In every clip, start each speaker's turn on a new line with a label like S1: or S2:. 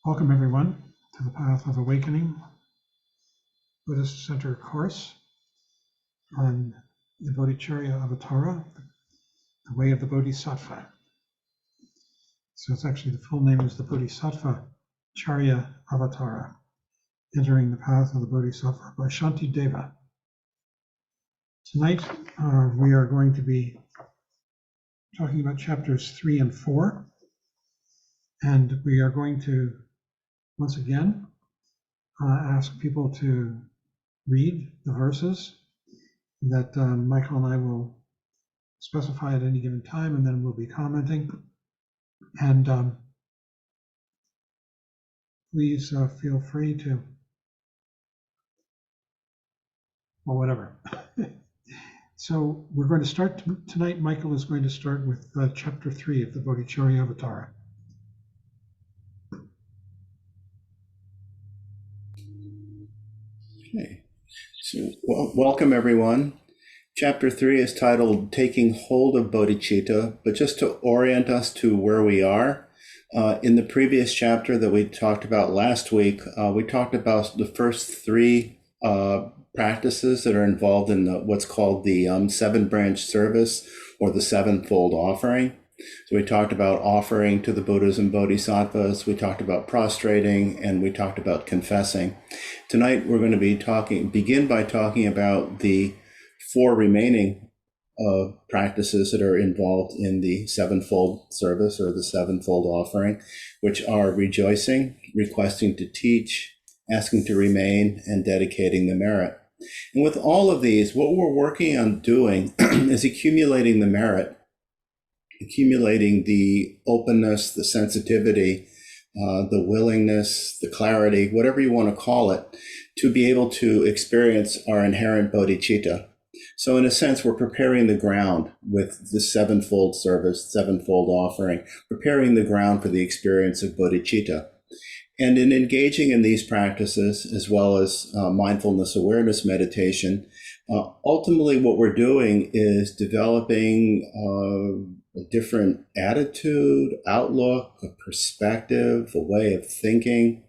S1: Welcome everyone to the Path of Awakening Buddhist Center course on the Bodhicharya Avatara, the way of the Bodhisattva. So it's actually, the full name is the Bodhisattva Charya Avatara, Entering the Path of the Bodhisattva by Shantideva. Tonight we are going to be talking about chapters 3 and 4, and we are going to once again ask people to read the verses that Michael and I will specify at any given time, and then we'll be commenting. And please feel free to, or whatever. So we're going to start tonight. Michael is going to start with chapter 3 of the Bodhicharya Avatara.
S2: Okay, so welcome everyone. Chapter 3 is titled Taking Hold of Bodhicitta, but just to orient us to where we are, in the previous chapter that we talked about last week, we talked about the first 3 practices that are involved in what's called the 7-branch service or the 7-fold offering. So we talked about offering to the Buddhas and Bodhisattvas, we talked about prostrating, and we talked about confessing. Tonight we're going to begin by talking about the 4 remaining practices that are involved in the 7-fold service or the 7-fold offering, which are rejoicing, requesting to teach, asking to remain, and dedicating the merit. And with all of these, what we're working on doing is accumulating the merit, accumulating the openness, the sensitivity, the willingness, the clarity, whatever you want to call it, to be able to experience our inherent bodhicitta. So in a sense, we're preparing the ground with the 7-fold service, 7-fold offering, preparing the ground for the experience of bodhicitta. And in engaging in these practices, as well as mindfulness awareness meditation, ultimately what we're doing is developing a different attitude, outlook, a perspective, a way of thinking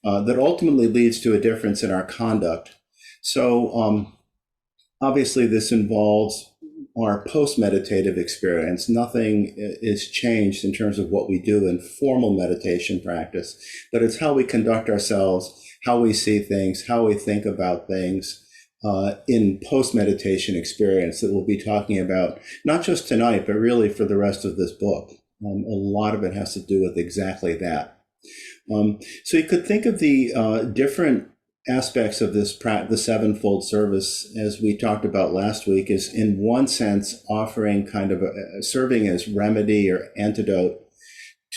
S2: that ultimately leads to a difference in our conduct. So obviously this involves our post-meditative experience. Nothing is changed in terms of what we do in formal meditation practice, but it's how we conduct ourselves, how we see things, how we think about things in post-meditation experience that we'll be talking about, not just tonight, but really for the rest of this book. A lot of it has to do with exactly that. So you could think of the different aspects of this, the 7-fold service, as we talked about last week, is in one sense offering kind of serving as remedy or antidote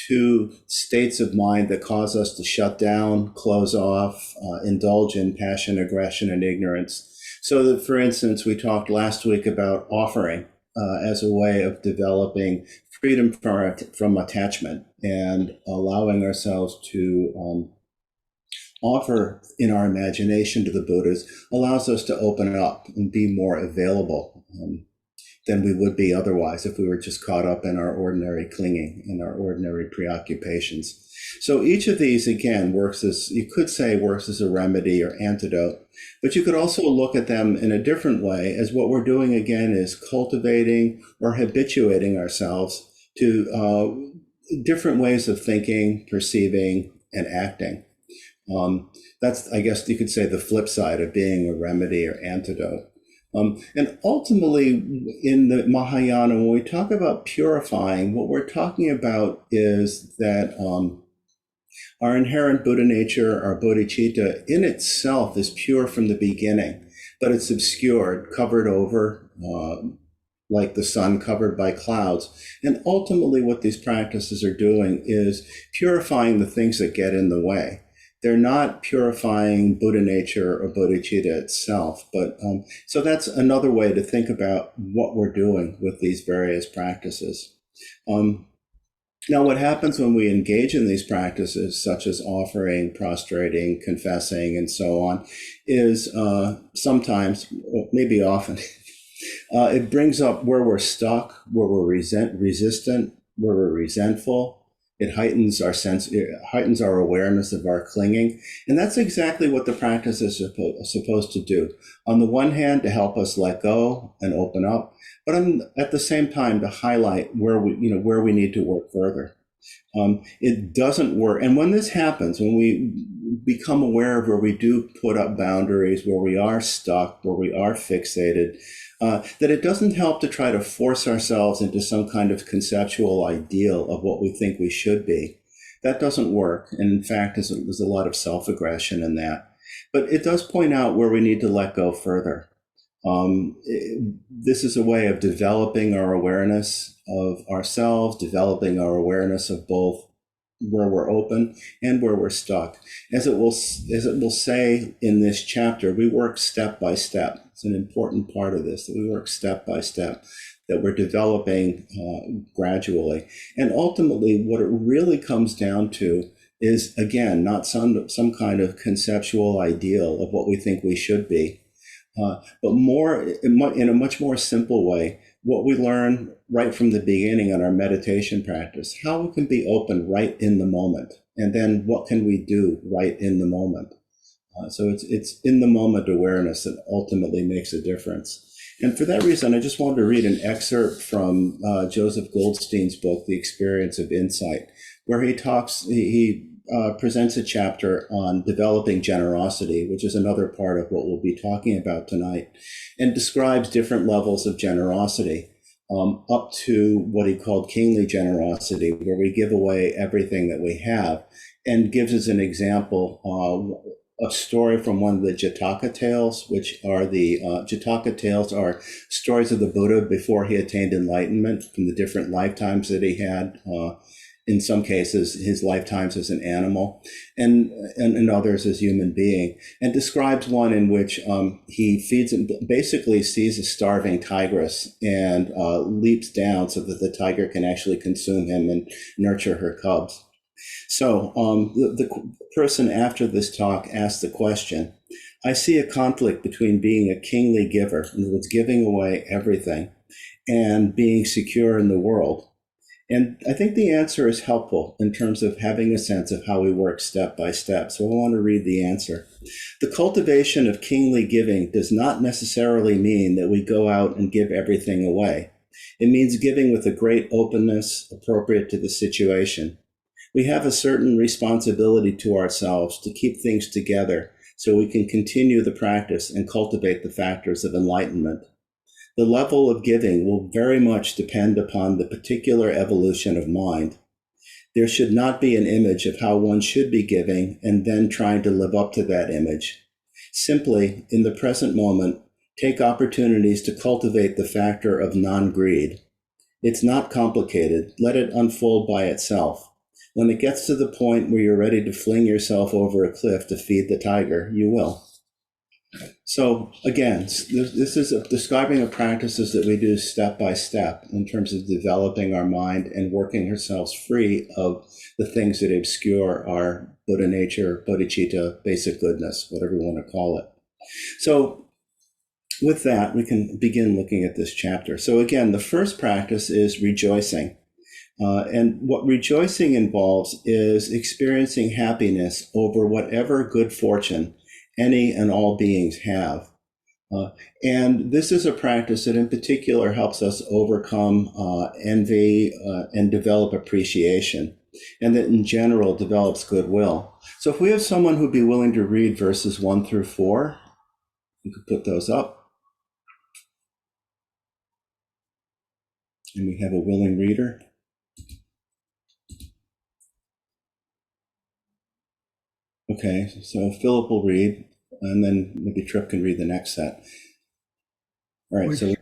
S2: to states of mind that cause us to shut down, close off, indulge in passion, aggression, and ignorance. So that, for instance, we talked last week about offering as a way of developing freedom from attachment and allowing ourselves to offer in our imagination to the Buddhas, allows us to open up and be more available than we would be otherwise if we were just caught up in our ordinary clinging, in our ordinary preoccupations. So each of these, again, works as a remedy or antidote, but you could also look at them in a different way, as what we're doing again is cultivating or habituating ourselves to different ways of thinking, perceiving, and acting. That's, I guess you could say, the flip side of being a remedy or antidote. And ultimately, in the Mahayana, when we talk about purifying, what we're talking about is that our inherent Buddha nature, our bodhicitta, in itself is pure from the beginning, but it's obscured, covered over, like the sun covered by clouds. And ultimately, what these practices are doing is purifying the things that get in the way. They're not purifying Buddha nature or bodhicitta itself, but so that's another way to think about what we're doing with these various practices. Now, what happens when we engage in these practices, such as offering, prostrating, confessing, and so on, is sometimes, or maybe often, it brings up where we're stuck, where we're resistant, where we're resentful. It heightens our sense, it heightens our awareness of our clinging. And that's exactly what the practice is supposed to do. On the one hand, to help us let go and open up, but at the same time to highlight where we need to work further. It doesn't work. And when this happens, when we become aware of where we do put up boundaries, where we are stuck, where we are fixated, that it doesn't help to try to force ourselves into some kind of conceptual ideal of what we think we should be. That doesn't work. And in fact, there's a lot of self-aggression in that. But it does point out where we need to let go further. This is a way of developing our awareness of ourselves, developing our awareness of both where we're open and where we're stuck. As it will say in this chapter, we work step by step. It's an important part of this, that we work step by step, that we're developing gradually. And ultimately, what it really comes down to is, again, not some kind of conceptual ideal of what we think we should be, but more in a much more simple way, what we learn right from the beginning in our meditation practice, how we can be open right in the moment, and then what can we do right in the moment. So it's in the moment awareness that ultimately makes a difference. And for that reason, I just wanted to read an excerpt from Joseph Goldstein's book, The Experience of Insight, where he presents a chapter on developing generosity, which is another part of what we'll be talking about tonight, and describes different levels of generosity, up to what he called kingly generosity, where we give away everything that we have, and gives us an example, a story from one of the Jataka tales, which are Jataka tales are stories of the Buddha before he attained enlightenment, from the different lifetimes that he had. In some cases, his lifetimes as an animal, and in others as human being, and describes one in which he feeds and basically sees a starving tigress and leaps down so that the tiger can actually consume him and nurture her cubs. So the person after this talk asked the question, I see a conflict between being a kingly giver, in other words, giving away everything, and being secure in the world. And I think the answer is helpful in terms of having a sense of how we work step by step. So I want to read the answer. The cultivation of kingly giving does not necessarily mean that we go out and give everything away. It means giving with a great openness appropriate to the situation. We have a certain responsibility to ourselves to keep things together so we can continue the practice and cultivate the factors of enlightenment. The level of giving will very much depend upon the particular evolution of mind. There should not be an image of how one should be giving and then trying to live up to that image. Simply, in the present moment, take opportunities to cultivate the factor of non-greed. It's not complicated. Let it unfold by itself. When it gets to the point where you're ready to fling yourself over a cliff to feed the tiger, you will. So again, this is describing the practices that we do step by step in terms of developing our mind and working ourselves free of the things that obscure our Buddha nature, bodhicitta, basic goodness, whatever you want to call it. So with that, we can begin looking at this chapter. So again, the first practice is rejoicing. And what rejoicing involves is experiencing happiness over whatever good fortune any and all beings have. And this is a practice that in particular helps us overcome envy and develop appreciation, and that in general develops goodwill. So if we have someone who'd be willing to read verses 1 through 4, you could put those up. And we have a willing reader. Okay, so Philip will read, and then maybe Tripp can read the next set. All right, so we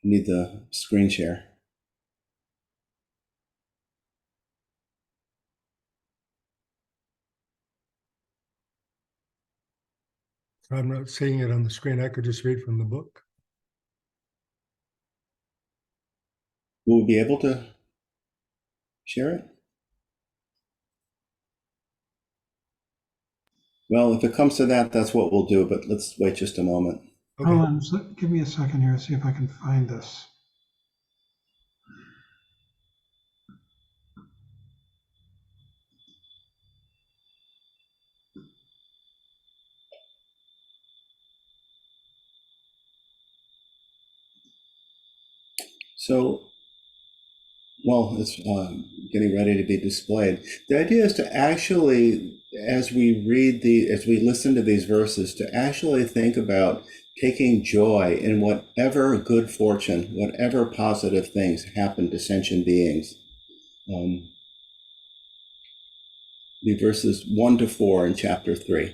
S2: need the screen share.
S3: I'm not seeing it on the screen. I could just read from the book.
S2: Will we be able to share it? Well, if it comes to that, that's what we'll do, but let's wait just a moment.
S3: Okay.
S1: Hold on, give me a second here, see if I can find this.
S2: So, well, it's getting ready to be displayed. The idea is to actually, as we listen to these verses, to actually think about taking joy in whatever good fortune, whatever positive things happen to sentient beings. The verses 1 to 4 in chapter 3.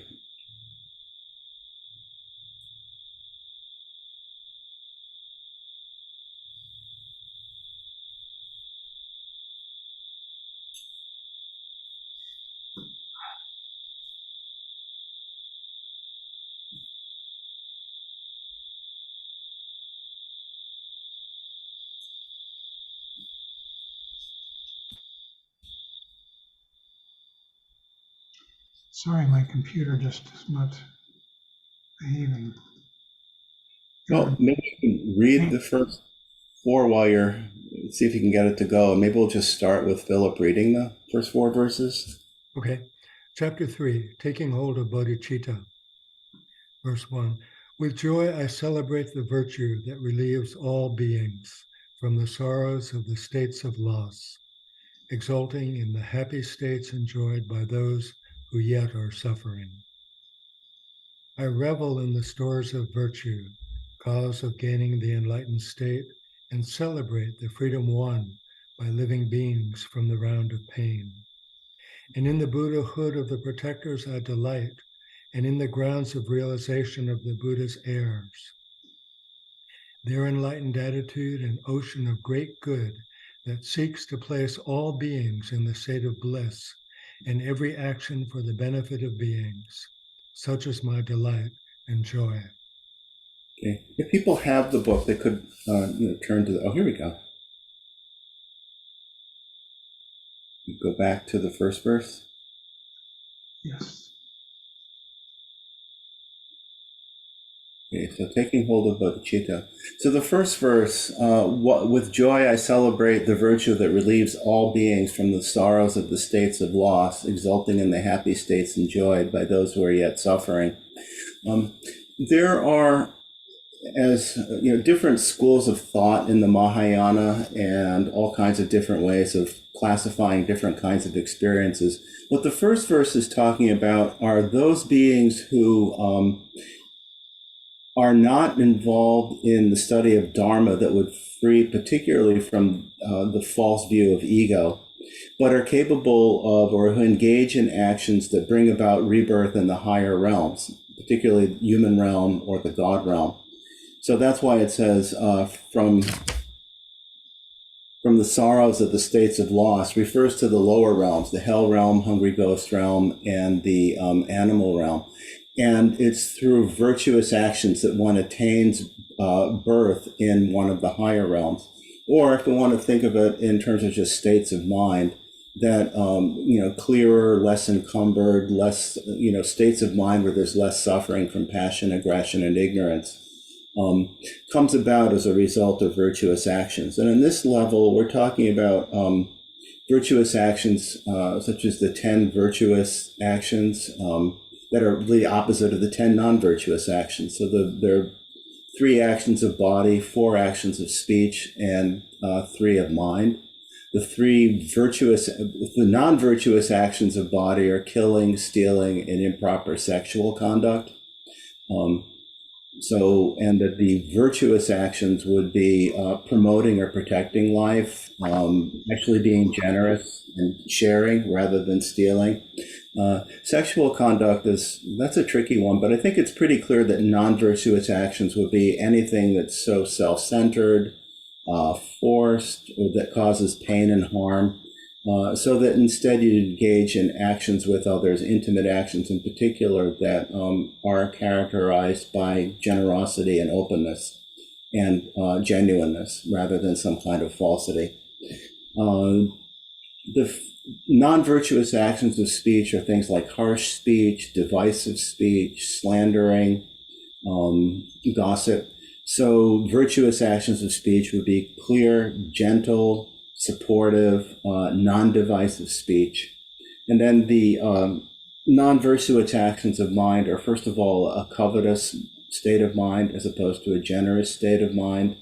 S1: Sorry, my computer just is not behaving.
S2: Well, maybe you can read the first 4 while see if you can get it to go. Maybe we'll just start with Philip reading the first 4 verses.
S3: Okay. Chapter 3, Taking Hold of Bodhicitta. Verse 1, with joy I celebrate the virtue that relieves all beings from the sorrows of the states of loss, exulting in the happy states enjoyed by those who yet are suffering. I revel in the stores of virtue, cause of gaining the enlightened state, and celebrate the freedom won by living beings from the round of pain. And in the Buddhahood of the protectors I delight, and in the grounds of realization of the Buddha's heirs. Their enlightened attitude, an ocean of great good that seeks to place all beings in the state of bliss, and every action for the benefit of beings. Such is my delight and joy.
S2: Okay. If people have the book, they could turn to here we go. You go back to the first verse.
S1: Yes.
S2: Okay, so taking hold of bodhicitta. So the first verse, with joy I celebrate the virtue that relieves all beings from the sorrows of the states of loss, exulting in the happy states enjoyed by those who are yet suffering. There are, as different schools of thought in the Mahayana and all kinds of different ways of classifying different kinds of experiences. What the first verse is talking about are those beings who are not involved in the study of Dharma that would free particularly from the false view of ego, but are capable of or who engage in actions that bring about rebirth in the higher realms, particularly the human realm or the God realm. So that's why it says from the sorrows of the states of loss refers to the lower realms, the hell realm, hungry ghost realm, and the animal realm. And it's through virtuous actions that one attains birth in one of the higher realms. Or if we want to think of it in terms of just states of mind, that, clearer, less encumbered, less, states of mind where there's less suffering from passion, aggression, and ignorance, comes about as a result of virtuous actions. And in this level, we're talking about virtuous actions such as the 10 virtuous actions, that are the opposite of the 10 non-virtuous actions. So there are 3 actions of body, 4 actions of speech, and 3 of mind. The non-virtuous actions of body are killing, stealing, and improper sexual conduct. And that the virtuous actions would be promoting or protecting life, actually being generous and sharing rather than stealing. Sexual conduct that's a tricky one, but I think it's pretty clear that non-virtuous actions would be anything that's so self-centered, forced, or that causes pain and harm. So that instead you engage in actions with others, intimate actions in particular, that are characterized by generosity and openness and genuineness rather than some kind of falsity. The non-virtuous actions of speech are things like harsh speech, divisive speech, slandering, gossip. So virtuous actions of speech would be clear, gentle, supportive, non-divisive speech. And then the non-virtuous actions of mind are, first of all, a covetous state of mind as opposed to a generous state of mind.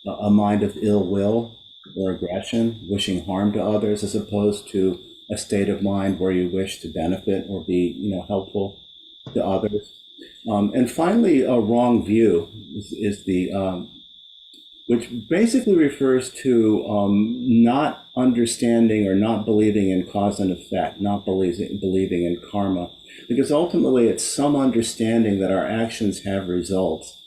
S2: a mind of ill will or aggression, wishing harm to others, as opposed to a state of mind where you wish to benefit or be, helpful to others. And finally, a wrong view is the which basically refers to not understanding or not believing in cause and effect, not believing in karma, because ultimately it's some understanding that our actions have results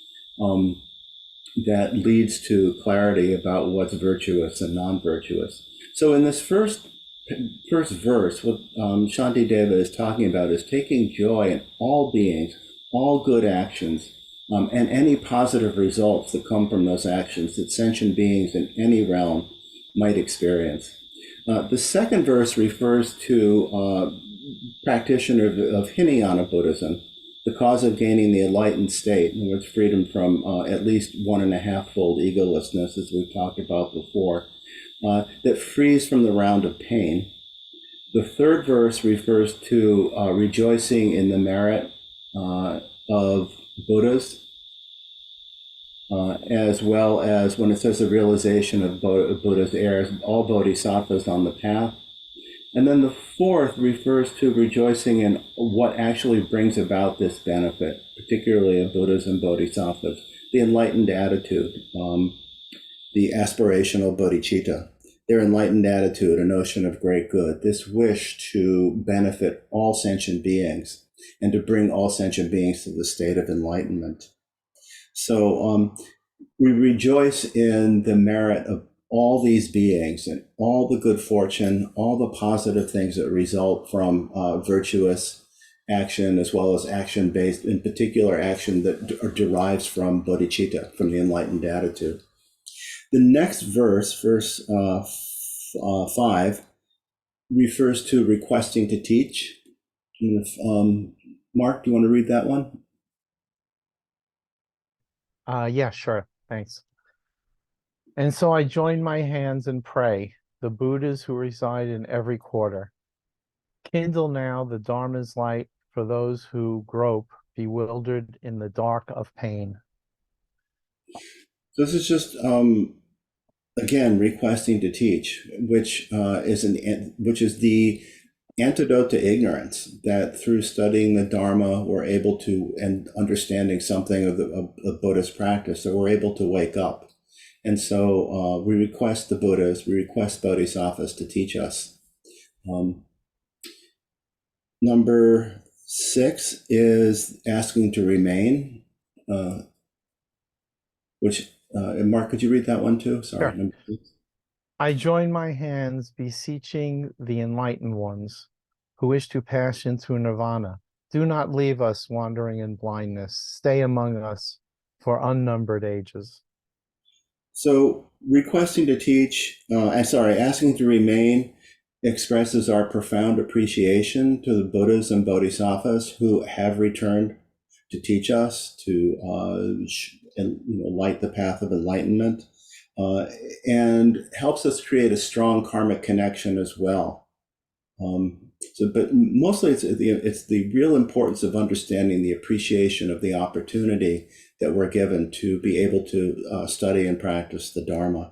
S2: that leads to clarity about what's virtuous and non-virtuous. So in this first verse, what Shantideva is talking about is taking joy in all beings, all good actions, and any positive results that come from those actions that sentient beings in any realm might experience. The second verse refers to practitioner of Hinayana Buddhism, the cause of gaining the enlightened state, in which freedom from at least 1.5-fold egolessness, as we've talked about before, that frees from the round of pain. The third verse refers to rejoicing in the merit of Buddhas, as well as when it says the realization of Buddha's heirs, all bodhisattvas on the path. And then the fourth refers to rejoicing in what actually brings about this benefit, particularly of Buddhas and bodhisattvas, the enlightened attitude, the aspirational bodhicitta, their enlightened attitude, a notion of great good, this wish to benefit all sentient beings and to bring all sentient beings to the state of enlightenment. So we rejoice in the merit of all these beings and all the good fortune, all the positive things that result from virtuous action, as well as action based, in particular action that derives from bodhicitta, from the enlightened attitude. The next verse, verse 5, refers to requesting to teach. Mark, do you want to read that one?
S4: Yeah, sure. Thanks. And so I join my hands and pray, the Buddhas who reside in every quarter. Kindle now the Dharma's light for those who grope, bewildered in the dark of pain.
S2: This is just again requesting to teach, which is the antidote to ignorance. That through studying the Dharma, we're able to, and understanding something of Buddhist practice, that we're able to wake up. And so we request the Buddhas, we request Bodhisattvas to teach us. Number 6 is asking to remain, which, Mark, could you read that one too? Sorry.
S4: Sure. I join my hands beseeching the enlightened ones who wish to pass into nirvana. Do not leave us wandering in blindness. Stay among us for unnumbered ages.
S2: So requesting to teach, asking to remain expresses our profound appreciation to the Buddhas and Bodhisattvas who have returned to teach us, to light the path of enlightenment, and helps us create a strong karmic connection as well. But mostly it's the real importance of understanding the appreciation of the opportunity that we're given to be able to study and practice the Dharma.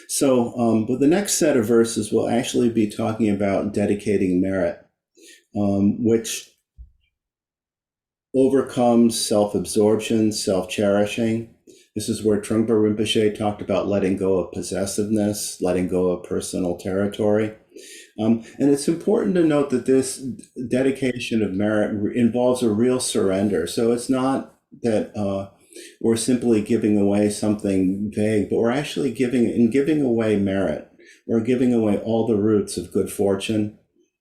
S2: So with the next set of verses, we'll actually be talking about dedicating merit, which overcomes self-absorption, self-cherishing. This is where Trungpa Rinpoche talked about letting go of possessiveness, letting go of personal territory. And it's important to note that this dedication of merit involves a real surrender. So it's not that we're simply giving away something vague, but we're actually giving away merit. We're giving away all the roots of good fortune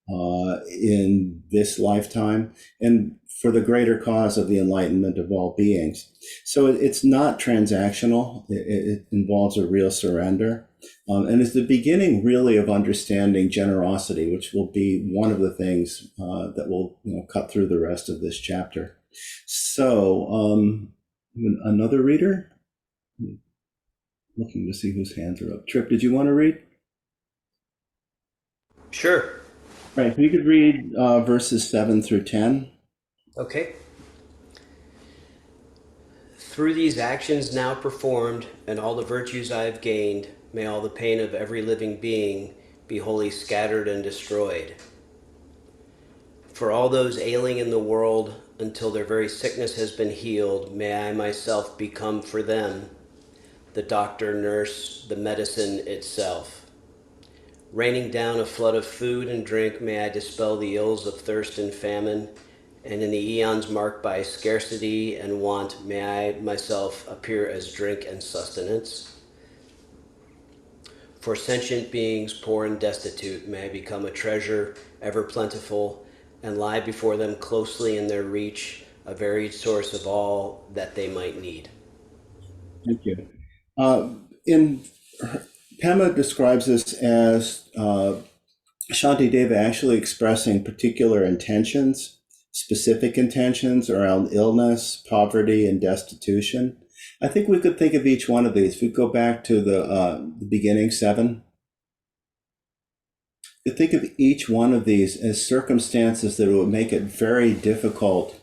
S2: in this lifetime, and for the greater cause of the enlightenment of all beings. So it's not transactional. It involves a real surrender. And it's the beginning really of understanding generosity, which will be one of the things that will cut through the rest of this chapter. So another reader? Looking to see whose hands are up. Trip, did you want to read?
S5: Sure.
S2: Right, if you could read verses 7 through 10.
S5: Okay. Through these actions now performed and all the virtues I have gained, may all the pain of every living being be wholly scattered and destroyed. For all those ailing in the world, until their very sickness has been healed, may I myself become for them the doctor, nurse, the medicine itself. Raining down a flood of food and drink, may I dispel the ills of thirst and famine, and in the eons marked by scarcity and want, may I myself appear as drink and sustenance. For sentient beings poor and destitute, may I become a treasure ever plentiful, and lie before them closely in their reach, a varied source of all that they might need.
S2: Thank you. Pema describes this as Shantideva actually expressing particular intentions, specific intentions around illness, poverty, and destitution. I think we could think of each one of these. If we go back to the beginning 7, you think of each one of these as circumstances that would make it very difficult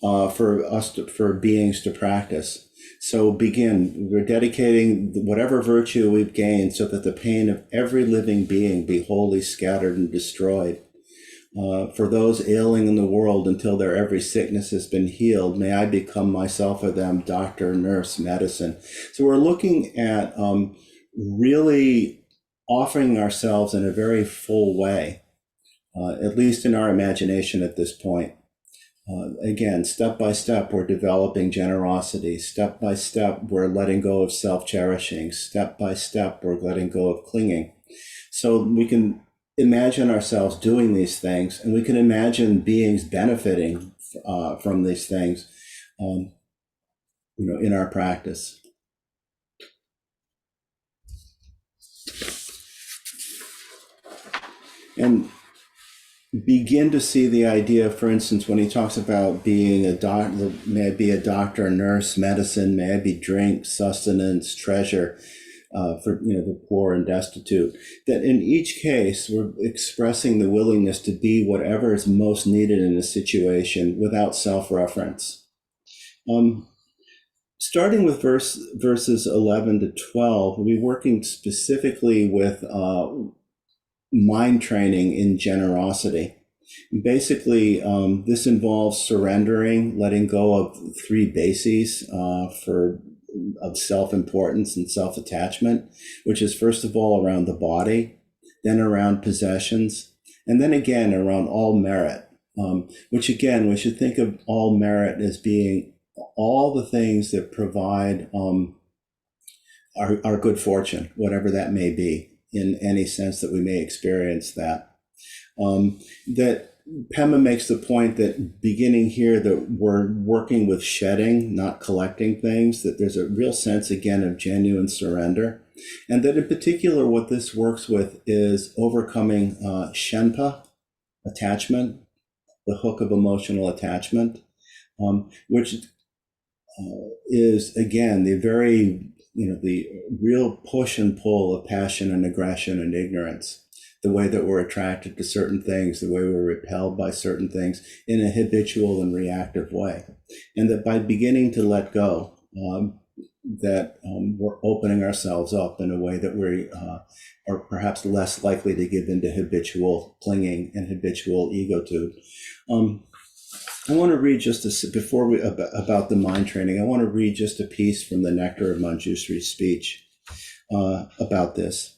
S2: for beings to practice. So we're dedicating whatever virtue we've gained so that the pain of every living being be wholly scattered and destroyed. For those ailing in the world until their every sickness has been healed, may I become myself or them doctor, nurse, medicine. So we're looking at really offering ourselves in a very full way, at least in our imagination at this point. Again, step by step, we're developing generosity. Step by step, we're letting go of self-cherishing. Step by step, we're letting go of clinging. So we can imagine ourselves doing these things, and we can imagine beings benefiting from these things, in our practice. And begin to see the idea, for instance, when he talks about being a doctor, may I be a doctor, nurse, medicine, may I be drink, sustenance, treasure, for the poor and destitute, that in each case we're expressing the willingness to be whatever is most needed in a situation without self-reference. Starting with verses 11 to 12, we'll be working specifically with mind training in generosity. Basically, this involves surrendering, letting go of 3 bases of self-importance and self-attachment, which is first of all around the body, then around possessions, and then again around all merit, which again, we should think of all merit as being all the things that provide our good fortune, whatever that may be, in any sense that we may experience that. That Pema makes the point that beginning here that we're working with shedding, not collecting things, that there's a real sense again of genuine surrender. And that in particular what this works with is overcoming shenpa, attachment, the hook of emotional attachment, which is again the very the real push and pull of passion and aggression and ignorance, the way that we're attracted to certain things, the way we're repelled by certain things in a habitual and reactive way. And that by beginning to let go, we're opening ourselves up in a way that we are perhaps less likely to give into habitual clinging and habitual egotude. I want to read before we about the mind training. I want to read just a piece from the Nectar of Manjushri's speech about this.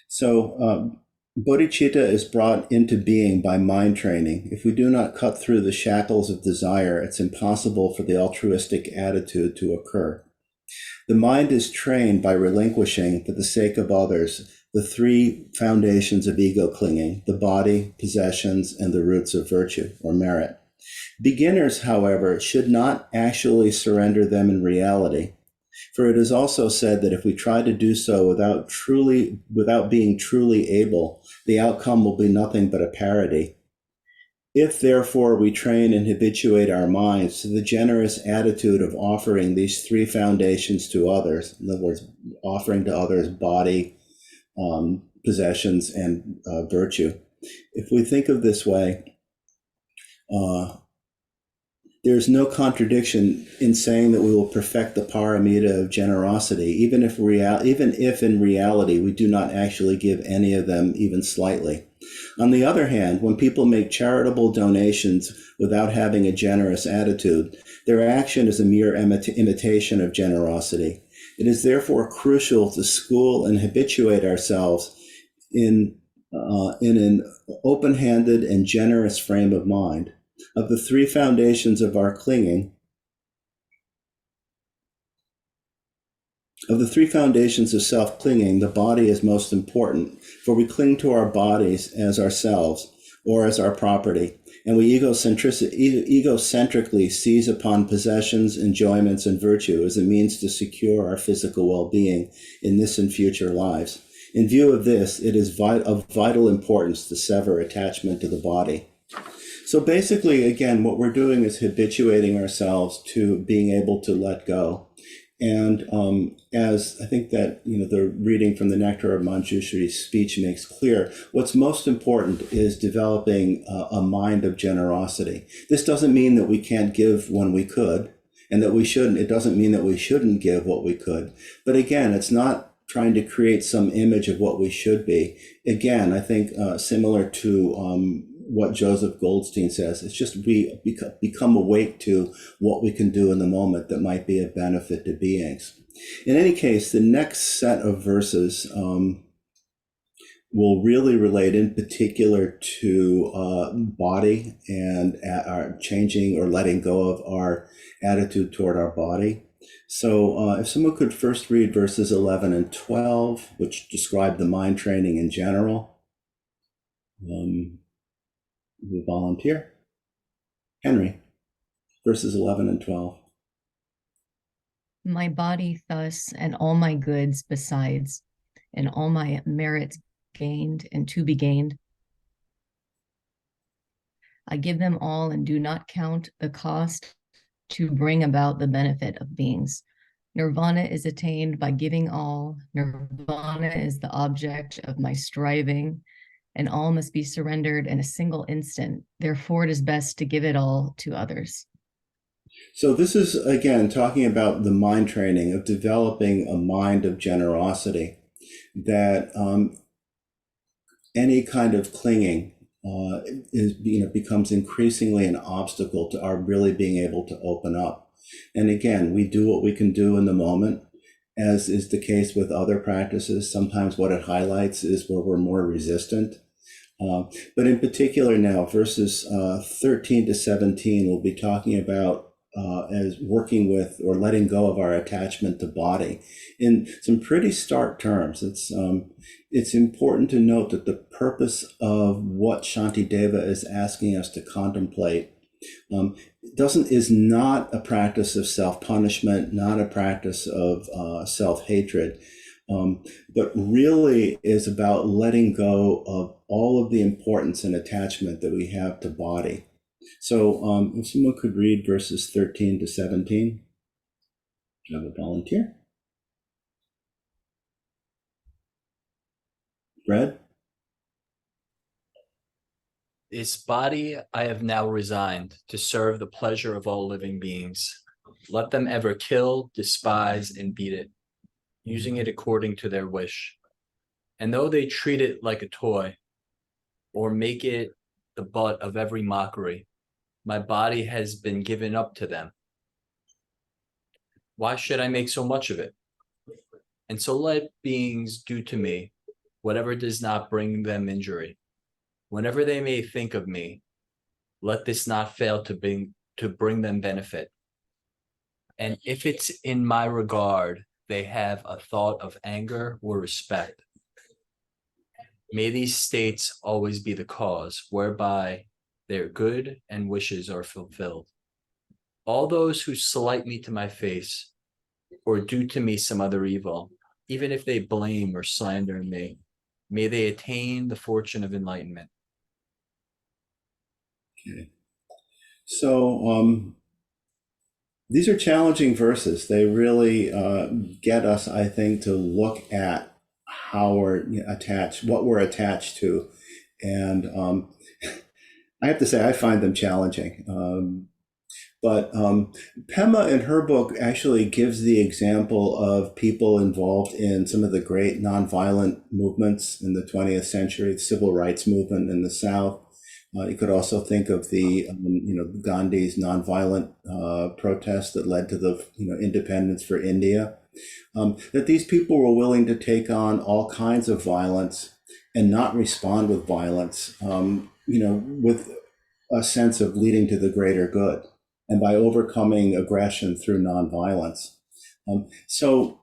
S2: So, bodhicitta is brought into being by mind training. If we do not cut through the shackles of desire, it's impossible for the altruistic attitude to occur. The mind is trained by relinquishing, for the sake of others, the 3 foundations of ego clinging: the body, possessions, and the roots of virtue or merit. Beginners, however, should not actually surrender them in reality, for it is also said that if we try to do so without being truly able, the outcome will be nothing but a parody. If, therefore, we train and habituate our minds to the generous attitude of offering these 3 foundations to others, in other words, offering to others body, possessions, and virtue, if we think of this way, there's no contradiction in saying that we will perfect the paramita of generosity, even if in reality we do not actually give any of them even slightly. On the other hand, when people make charitable donations without having a generous attitude, their action is a mere imitation of generosity. It is therefore crucial to school and habituate ourselves in an open-handed and generous frame of mind. Of the three foundations of our clinging, of the three foundations of self-clinging, the body is most important, for we cling to our bodies as ourselves or as our property, and we egocentrically seize upon possessions, enjoyments, and virtue as a means to secure our physical well-being in this and future lives. In view of this, it is of vital importance to sever attachment to the body. So basically, again, what we're doing is habituating ourselves to being able to let go. And as I think that, the reading from the Nectar of Manjushri's speech makes clear, what's most important is developing a mind of generosity. This doesn't mean that we can't give when we could, and that we shouldn't. It doesn't mean that we shouldn't give what we could. But again, it's not trying to create some image of what we should be. Again, I think similar to what Joseph Goldstein says, it's just we become awake to what we can do in the moment that might be of benefit to beings. In any case, the next set of verses will really relate in particular to body and our changing or letting go of our attitude toward our body. So if someone could first read verses 11 and 12, which describe the mind training in general. The volunteer. Henry, verses 11 and 12.
S6: My body thus, and all my goods besides, and all my merits gained and to be gained, I give them all and do not count the cost to bring about the benefit of beings. Nirvana is attained by giving all. Nirvana is the object of my striving, and all must be surrendered in a single instant. Therefore, it is best to give it all to others.
S2: So this is, again, talking about the mind training of developing a mind of generosity, that any kind of clinging becomes increasingly an obstacle to our really being able to open up. And again, we do what we can do in the moment, as is the case with other practices. Sometimes what it highlights is where we're more resistant. But in particular now, verses 13 to 17, we'll be talking about as working with or letting go of our attachment to body in some pretty stark terms. It's important to note that the purpose of what Shantideva is asking us to contemplate is not a practice of self-punishment, not a practice of self-hatred, but really is about letting go of all of the importance and attachment that we have to body. So if someone could read verses 13 to 17. Do you have a volunteer? Fred?
S7: This body I have now resigned to serve the pleasure of all living beings. Let them ever kill, despise, and beat it, using it according to their wish. And though they treat it like a toy, or make it the butt of every mockery, my body has been given up to them. Why should I make so much of it? And so let beings do to me whatever does not bring them injury. Whenever they may think of me, let this not fail to bring them benefit. And if it's in my regard, they have a thought of anger or respect, may these states always be the cause whereby their good and wishes are fulfilled. All those who slight me to my face or do to me some other evil, even if they blame or slander me, may they attain the fortune of enlightenment.
S2: Okay. So these are challenging verses. They really get us, I think, to look at how we're attached, what we're attached to. And I have to say, I find them challenging. But Pema in her book actually gives the example of people involved in some of the great nonviolent movements in the 20th century, the civil rights movement in the South. You could also think of the, Gandhi's nonviolent protest that led to the, independence for India. That these people were willing to take on all kinds of violence and not respond with violence, with a sense of leading to the greater good, and by overcoming aggression through nonviolence. So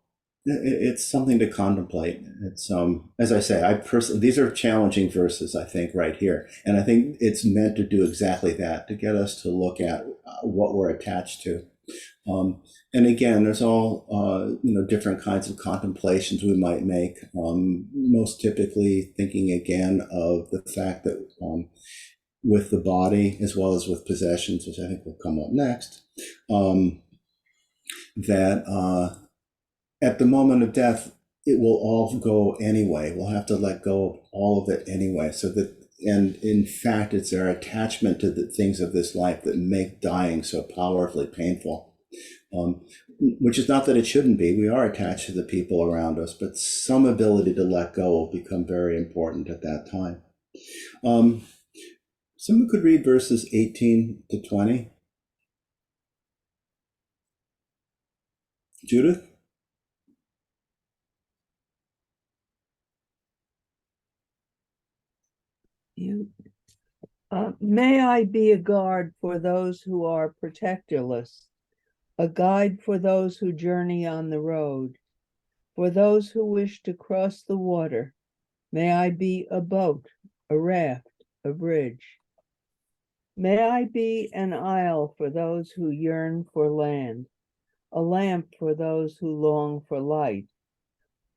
S2: it's something to contemplate. It's as I say, these are challenging verses, I think, right here, and I think it's meant to do exactly that, to get us to look at what we're attached to. And again, there's all different kinds of contemplations we might make. Most typically, thinking again of the fact that with the body as well as with possessions, which I think will come up next, that at the moment of death, it will all go anyway. We'll have to let go of all of it anyway. And in fact, it's our attachment to the things of this life that make dying so powerfully painful. Which is not that it shouldn't be. We are attached to the people around us, but some ability to let go will become very important at that time. Someone could read verses 18 to 20. Judith?
S8: May I be a guard for those who are protectorless, a guide for those who journey on the road, for those who wish to cross the water. May I be a boat, a raft, a bridge. May I be an isle for those who yearn for land, a lamp for those who long for light,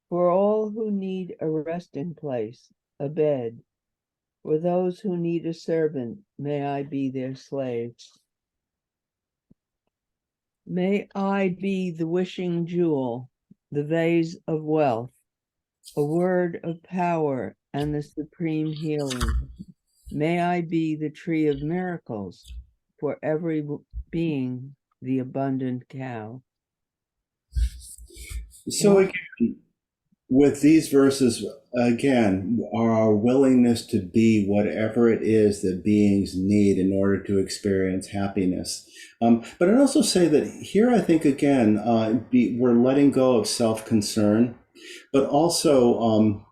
S8: for all who need a resting place, a bed. For those who need a servant, may I be their slave. May I be the wishing jewel, the vase of wealth, a word of power and the supreme healing. May I be the tree of miracles, for every being the abundant cow.
S2: So again, with these verses, again, our willingness to be whatever it is that beings need in order to experience happiness. But I'd also say that here, I think, again, we're letting go of self-concern, but also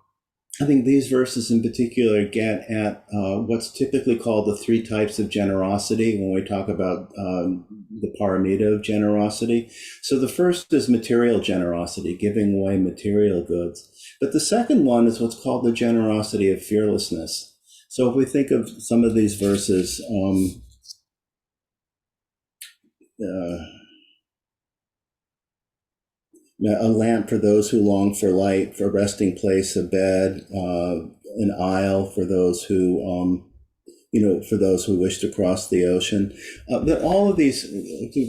S2: I think these verses in particular get at what's typically called the three types of generosity when we talk about the paramita of generosity. So the first is material generosity, giving away material goods. But the second one is what's called the generosity of fearlessness. So if we think of some of these verses, a lamp for those who long for light, for a resting place, a bed, an aisle for those who, for those who wish to cross the ocean. That all of these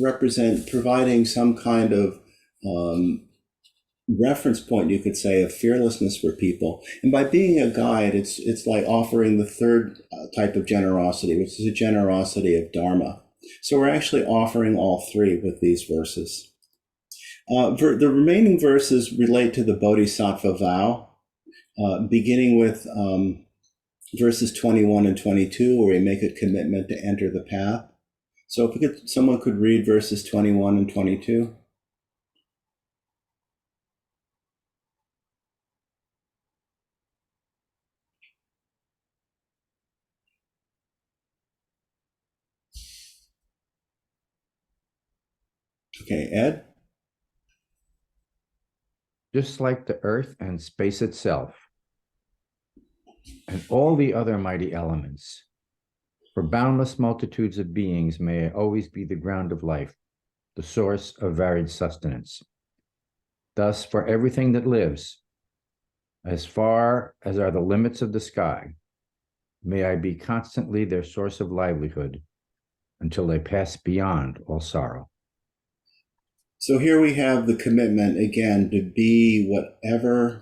S2: represent providing some kind of reference point, you could say, of fearlessness for people. And by being a guide, it's like offering the third type of generosity, which is a generosity of Dharma. So we're actually offering all three with these verses. The remaining verses relate to the Bodhisattva vow, beginning with verses 21 and 22, where we make a commitment to enter the path. So if someone could read verses 21 and 22. Okay, Ed?
S9: Just like the earth and space itself, and all the other mighty elements, for boundless multitudes of beings may I always be the ground of life, the source of varied sustenance. Thus, for everything that lives, as far as are the limits of the sky, may I be constantly their source of livelihood until they pass beyond all sorrow.
S2: So here we have the commitment, again, to be whatever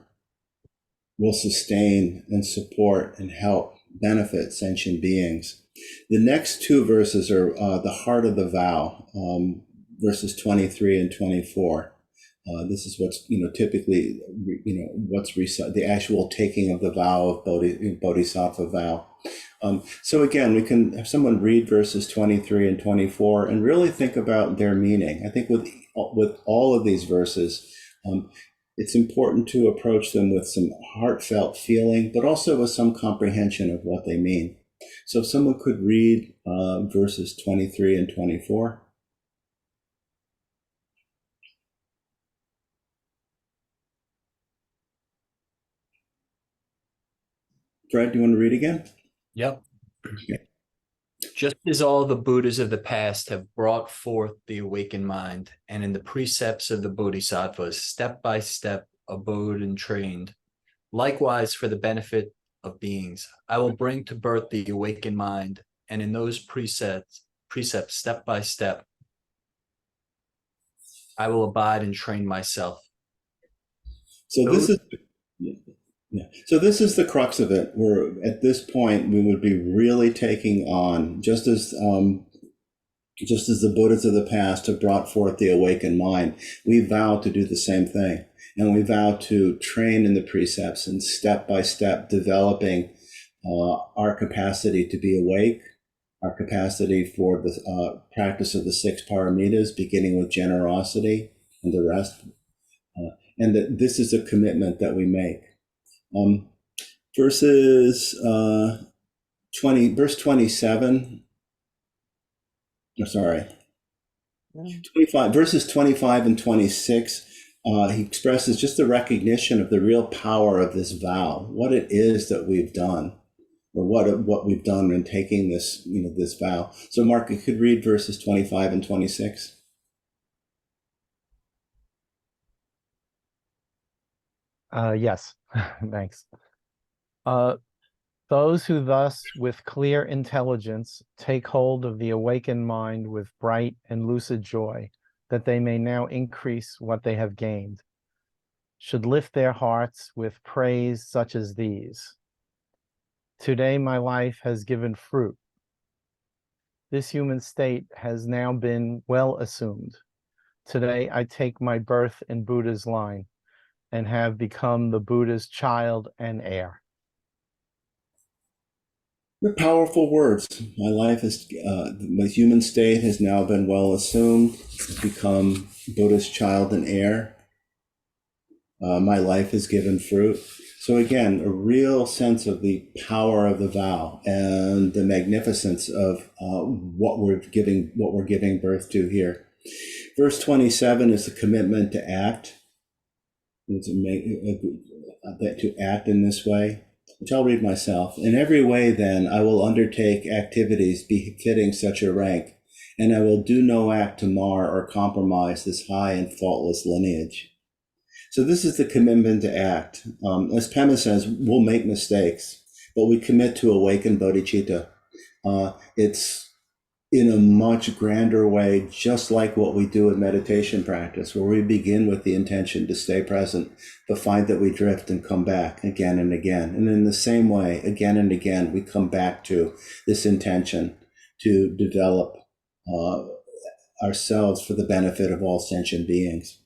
S2: will sustain and support and help benefit sentient beings. The next two verses are the heart of the vow, verses 23 and 24. This is what's, typically, what's the actual taking of the vow of Bodhisattva vow. So again, we can have someone read verses 23 and 24 and really think about their meaning. I think with all of these verses, it's important to approach them with some heartfelt feeling, but also with some comprehension of what they mean. So if someone could read verses 23 and 24. Fred, do you want to read again?
S7: Yep.
S2: Okay.
S7: Just as all the Buddhas of the past have brought forth the awakened mind, and in the precepts of the Bodhisattvas, step by step abode and trained, likewise for the benefit of beings, I will bring to birth the awakened mind, and in those precepts step by step, I will abide and train myself.
S2: So this is So this is the crux of it. Where at this point we would be really taking on, just as the Buddhas of the past have brought forth the awakened mind, we vow to do the same thing, and we vow to train in the precepts and step by step developing our capacity to be awake, our capacity for the practice of the six paramitas, beginning with generosity and the rest, and that this is a commitment that we make. Verse 27. Oh, sorry, 25. Verses 25 and 26. He expresses just the recognition of the real power of this vow, what it is that we've done, or what we've done in taking this, this vow. So, Mark, you could read verses 25 and 26.
S4: Yes, thanks. Those who thus, with clear intelligence, take hold of the awakened mind with bright and lucid joy, that they may now increase what they have gained, should lift their hearts with praise such as these. Today my life has given fruit. This human state has now been well assumed. Today I take my birth in Buddha's line and have become the Buddha's child and heir.
S2: They're powerful words. My life is, my human state has now been well assumed, become Buddha's child and heir. My life has given fruit. So again, a real sense of the power of the vow and the magnificence of what we're giving birth to here. Verse 27 is the commitment to act, to act in this way, which I'll read myself. In every way, then, I will undertake activities befitting such a rank, and I will do no act to mar or compromise this high and faultless lineage. So this is the commitment to act. As Pema says, we'll make mistakes, but we commit to awaken bodhicitta. It's in a much grander way, just like what we do in meditation practice, where we begin with the intention to stay present, but find that we drift and come back again and again. And in the same way, again and again, we come back to this intention to develop ourselves for the benefit of all sentient beings.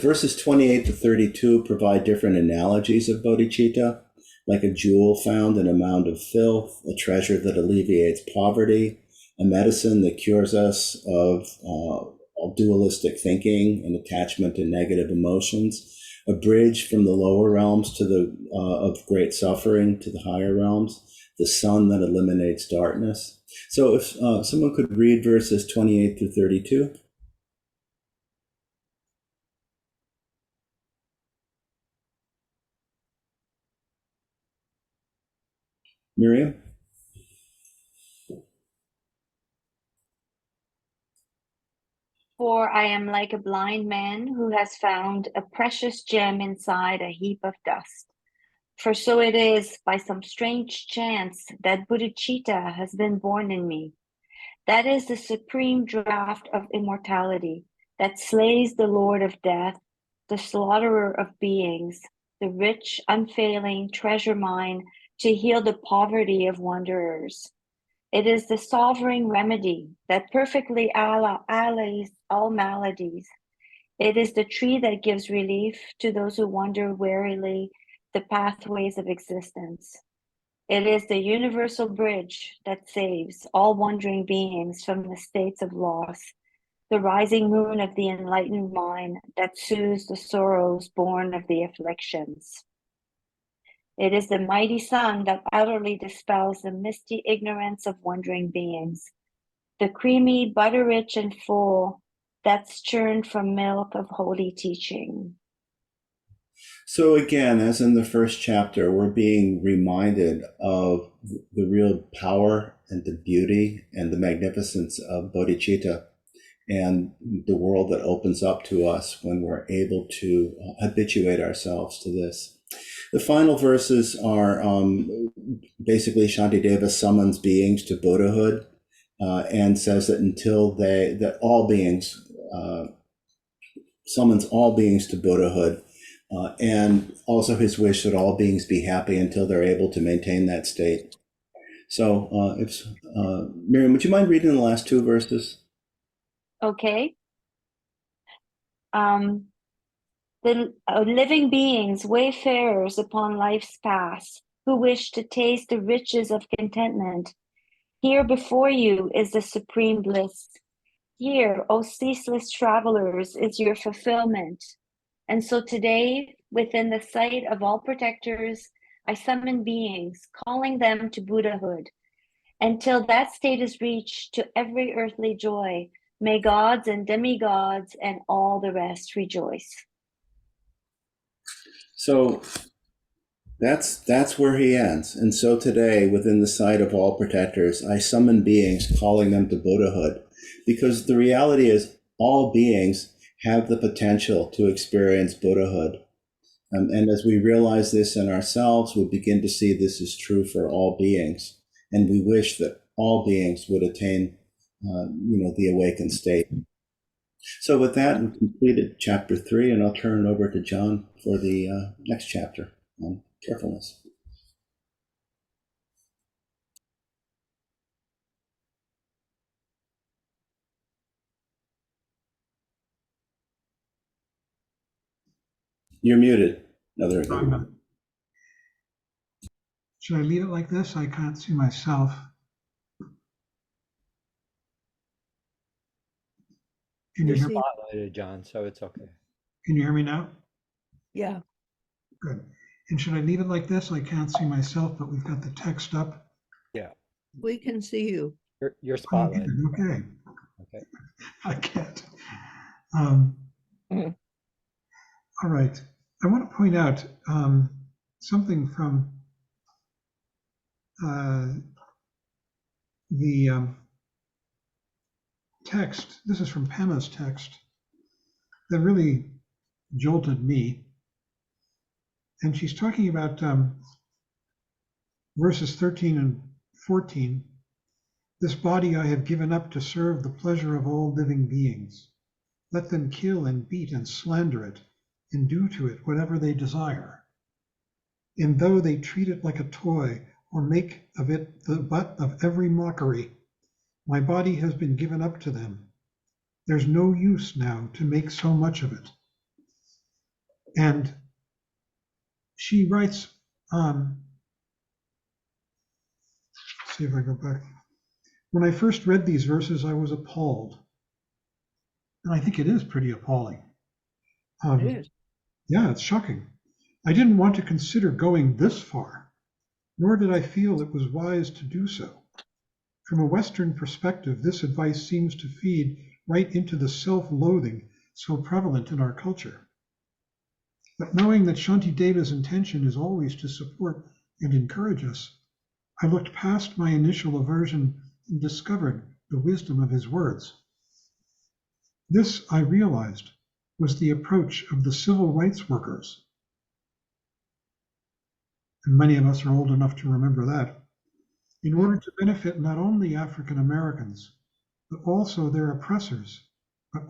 S2: Verses 28 to 32 provide different analogies of bodhicitta, like a jewel found in a mound of filth, a treasure that alleviates poverty, a medicine that cures us of dualistic thinking and attachment to negative emotions, a bridge from the lower realms to of great suffering to the higher realms, the sun that eliminates darkness. So if someone could read verses 28 through 32. Miriam?
S10: For I am like a blind man who has found a precious gem inside a heap of dust. For so it is, by some strange chance, that bodhicitta has been born in me. That is the supreme draught of immortality that slays the Lord of Death, the slaughterer of beings, the rich, unfailing treasure mine to heal the poverty of wanderers. It is the sovereign remedy that perfectly allays all maladies. It is the tree that gives relief to those who wander wearily the pathways of existence. It is the universal bridge that saves all wandering beings from the states of loss, the rising moon of the enlightened mind that soothes the sorrows born of the afflictions. It is the mighty sun that utterly dispels the misty ignorance of wandering beings, the creamy, butter-rich, and full that's churned from milk of holy teaching.
S2: So again, as in the first chapter, we're being reminded of the real power and the beauty and the magnificence of bodhicitta and the world that opens up to us when we're able to habituate ourselves to this. The final verses are basically Shantideva summons beings to Buddhahood and says that that all beings, summons all beings to Buddhahood, and also his wish that all beings be happy until they're able to maintain that state. So Miriam, would you mind reading the last two verses?
S10: Okay. The living beings, wayfarers upon life's path, who wish to taste the riches of contentment. Here before you is the supreme bliss. Here, O ceaseless travelers, is your fulfillment. And so today, within the sight of all protectors, I summon beings, calling them to Buddhahood. Until that state is reached, to every earthly joy, may gods and demigods and all the rest rejoice.
S2: So that's where he ends. And so today, within the sight of all protectors, I summon beings, calling them to Buddhahood, because the reality is all beings have the potential to experience Buddhahood. And as we realize this in ourselves, we begin to see this is true for all beings. And we wish that all beings would attain, the awakened state. So with that, we've completed chapter 3, and I'll turn it over to John for the next chapter on carefulness. You're muted. No, there we go.
S1: Should I leave it like this? I can't see myself. Can you
S8: You're
S1: hear,
S11: Spotlighted, John, so it's okay.
S1: can you hear me now?
S8: Yeah,
S1: Good. And should I leave it like this? I can't see myself, but we've got the text up.
S11: Yeah,
S8: we can see you.
S11: you're
S1: Oh, good.
S11: spotlighted.
S1: Okay.
S11: Okay.
S1: I can't. All right. I want to point out something from the text. This is from Pema's text that really jolted me. And she's talking about verses 13 and 14. This body I have given up to serve the pleasure of all living beings. Let them kill and beat and slander it, and do to it whatever they desire. And though they treat it like a toy or make of it the butt of every mockery, my body has been given up to them. There's no use now to make so much of it. And she writes, see if I go back. When I first read these verses, I was appalled. And I think it is pretty appalling.
S8: It is.
S1: Yeah, it's shocking. I didn't want to consider going this far, nor did I feel it was wise to do so. From a Western perspective, this advice seems to feed right into the self-loathing so prevalent in our culture. But knowing that Shantideva's intention is always to support and encourage us, I looked past my initial aversion and discovered the wisdom of his words. This, I realized, was the approach of the civil rights workers. And many of us are old enough to remember that. In order to benefit not only African Americans, but also their oppressors, they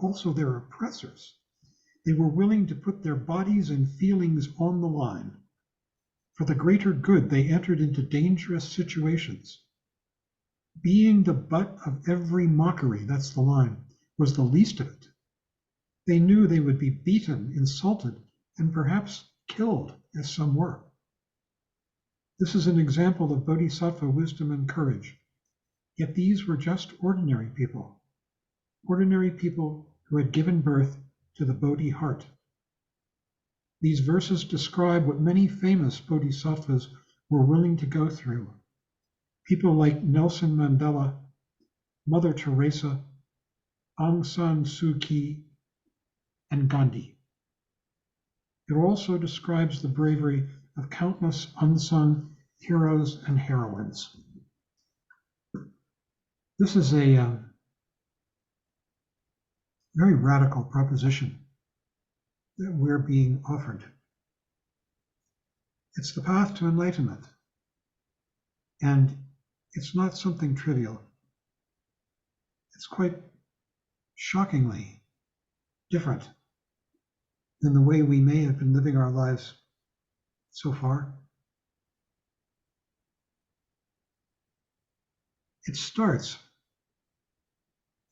S1: were willing to put their bodies and feelings on the line. For the greater good, they entered into dangerous situations. Being the butt of every mockery, that's the line, was the least of it. They knew they would be beaten, insulted, and perhaps killed, as some were. This is an example of Bodhisattva wisdom and courage. Yet these were just ordinary people who had given birth to the Bodhi heart. These verses describe what many famous Bodhisattvas were willing to go through. People like Nelson Mandela, Mother Teresa, Aung San Suu Kyi, and Gandhi. It also describes the bravery of countless unsung heroes and heroines. This is a very radical proposition that we're being offered. It's the path to enlightenment, and it's not something trivial. It's quite shockingly different than the way we may have been living our lives so far. It starts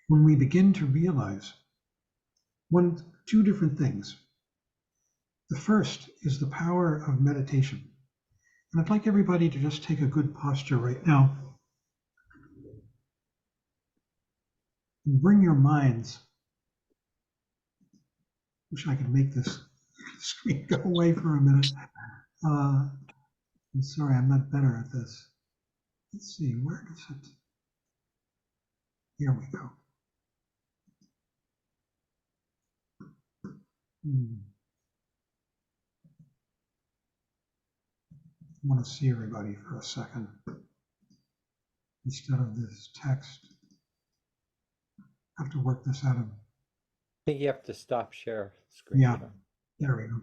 S1: when we begin to realize two different things. The first is the power of meditation. And I'd like everybody to just take a good posture right now. And bring your minds. Wish I could make this screen go away for a minute. I'm sorry, I'm not better at this. Let's see, where does it? Here we go. I want to see everybody for a second instead of this text. I have to work this out of.
S11: I think you have to stop share screen.
S1: Yeah, there we go.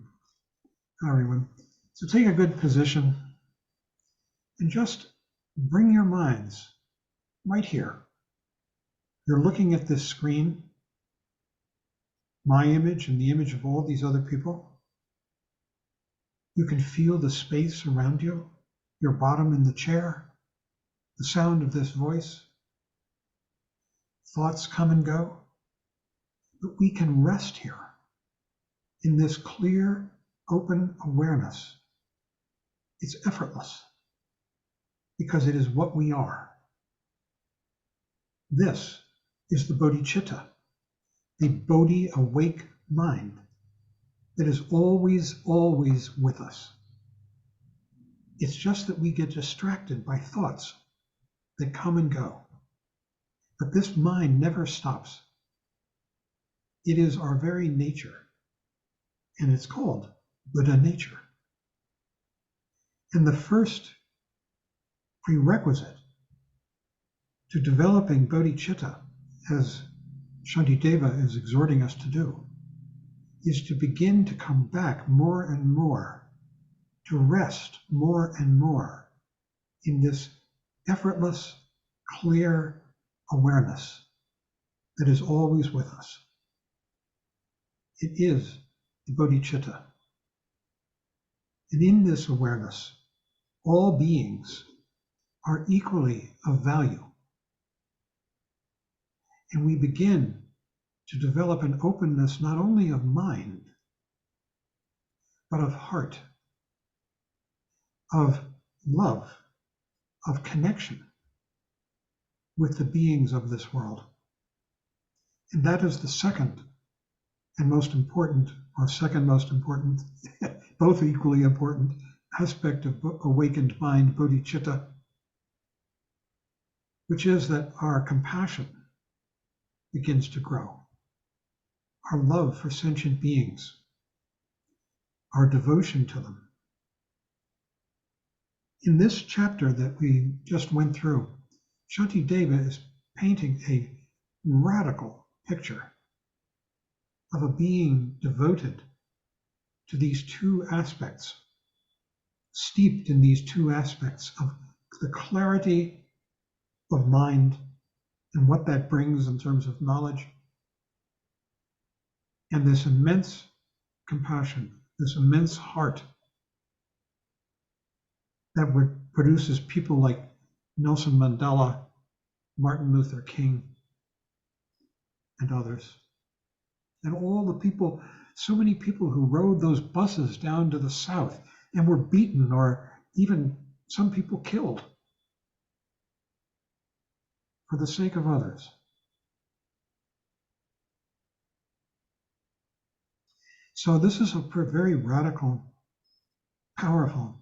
S1: Everyone. So take a good position and just bring your minds right here. You're looking at this screen, my image and the image of all these other people. You can feel the space around you, your bottom in the chair, the sound of this voice. Thoughts come and go, but we can rest here in this clear, open awareness. It's effortless because it is what we are. This is the bodhicitta, the Bodhi awake mind that is always, always with us. It's just that we get distracted by thoughts that come and go. But this mind never stops. It is our very nature, and it's called Buddha nature. And the first prerequisite to developing bodhicitta, as Shantideva is exhorting us to do, is to begin to come back more and more, to rest more and more in this effortless, clear awareness that is always with us. It is the bodhicitta. And in this awareness, all beings are equally of value. And we begin to develop an openness not only of mind, but of heart, of love, of connection with the beings of this world. And that is the second and most important, or second most important, both equally important aspect of awakened mind, bodhicitta, which is that our compassion begins to grow. Our love for sentient beings, our devotion to them. In this chapter that we just went through, Shantideva is painting a radical picture of a being devoted to these two aspects, steeped in these two aspects of the clarity of mind and what that brings in terms of knowledge, and this immense compassion, this immense heart that produces people like Nelson Mandela, Martin Luther King, and others. And all the people, so many people who rode those buses down to the South and were beaten or even some people killed for the sake of others. So this is a very radical, powerful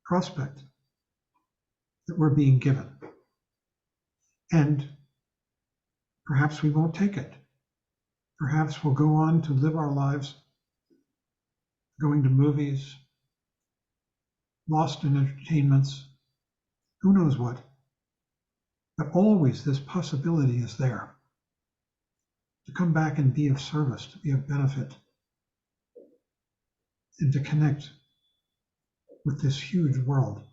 S1: prospect that we're being given. And perhaps we won't take it. Perhaps we'll go on to live our lives going to movies, lost in entertainments, who knows what. But always this possibility is there to come back and be of service, to be of benefit, and to connect with this huge world.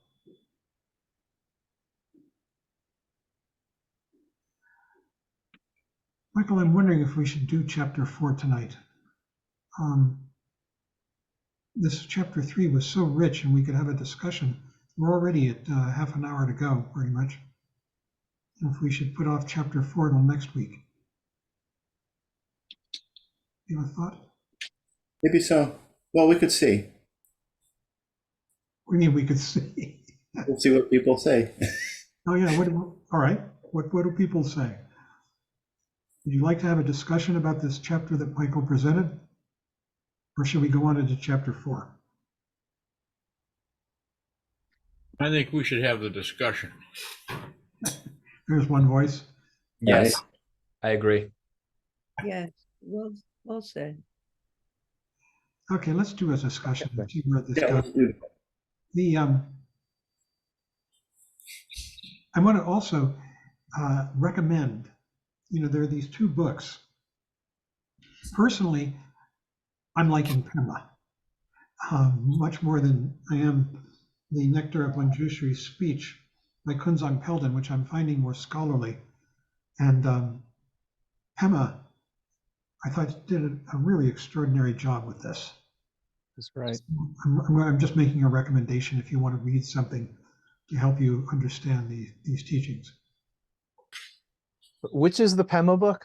S1: Michael, I'm wondering if we should do chapter 4 tonight. This chapter 3 was so rich and we could have a discussion. We're already at half an hour to go, pretty much. And if we should put off chapter 4 till next week. You have a thought?
S2: Maybe so. Well, we could see.
S1: We mean we could see.
S2: We'll see what people say.
S1: Oh yeah, all right. What do people say? Would you like to have a discussion about this chapter that Michael presented? Or should we go on into chapter 4?
S12: I think we should have the discussion.
S1: There's one voice.
S7: Yes, I agree.
S8: Yes, well said.
S1: Okay, let's do a discussion and see where this
S2: Yeah,
S1: goes.
S2: let's do that.
S1: I want to also recommend, there are these 2 books. Personally, I'm liking Pema much more than I am the Nectar of Manjushri's speech by Kunzang Pelden, which I'm finding more scholarly. And Pema, I thought, did a really extraordinary job with this.
S4: That's right.
S1: I'm just making a recommendation if you want to read something to help you understand these teachings.
S4: Which is the Pema book?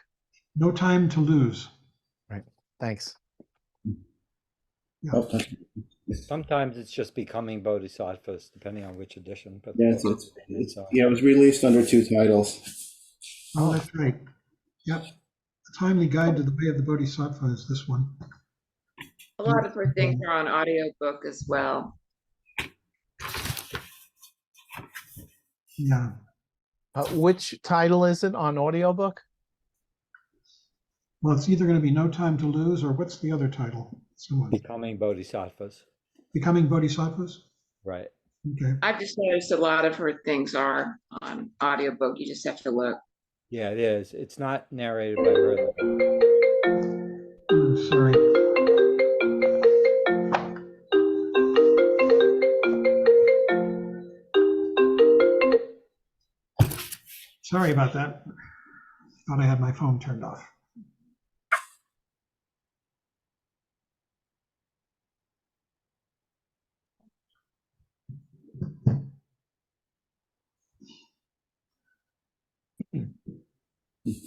S1: No Time to Lose.
S4: Right. Thanks.
S1: Yeah.
S2: Oh,
S11: Sometimes it's just Becoming Bodhisattvas, depending on which edition. But
S2: yeah, it was released under 2 titles.
S1: Oh, that's right. Yep. A Timely Guide to the Way of the Bodhisattva is this one.
S13: A lot of her things are on audiobook as well.
S1: Yeah.
S4: Which title is it on audiobook?
S1: Well, it's either going to be No Time to Lose, or what's the other title?
S11: Becoming Bodhisattvas.
S1: Becoming Bodhisattvas?
S11: Right.
S1: Okay.
S13: I've just noticed a lot of her things are on audiobook. You just have to look.
S11: Yeah, it is. It's not narrated by her, though.
S1: I'm sorry. Sorry about that. Thought I had my phone turned off.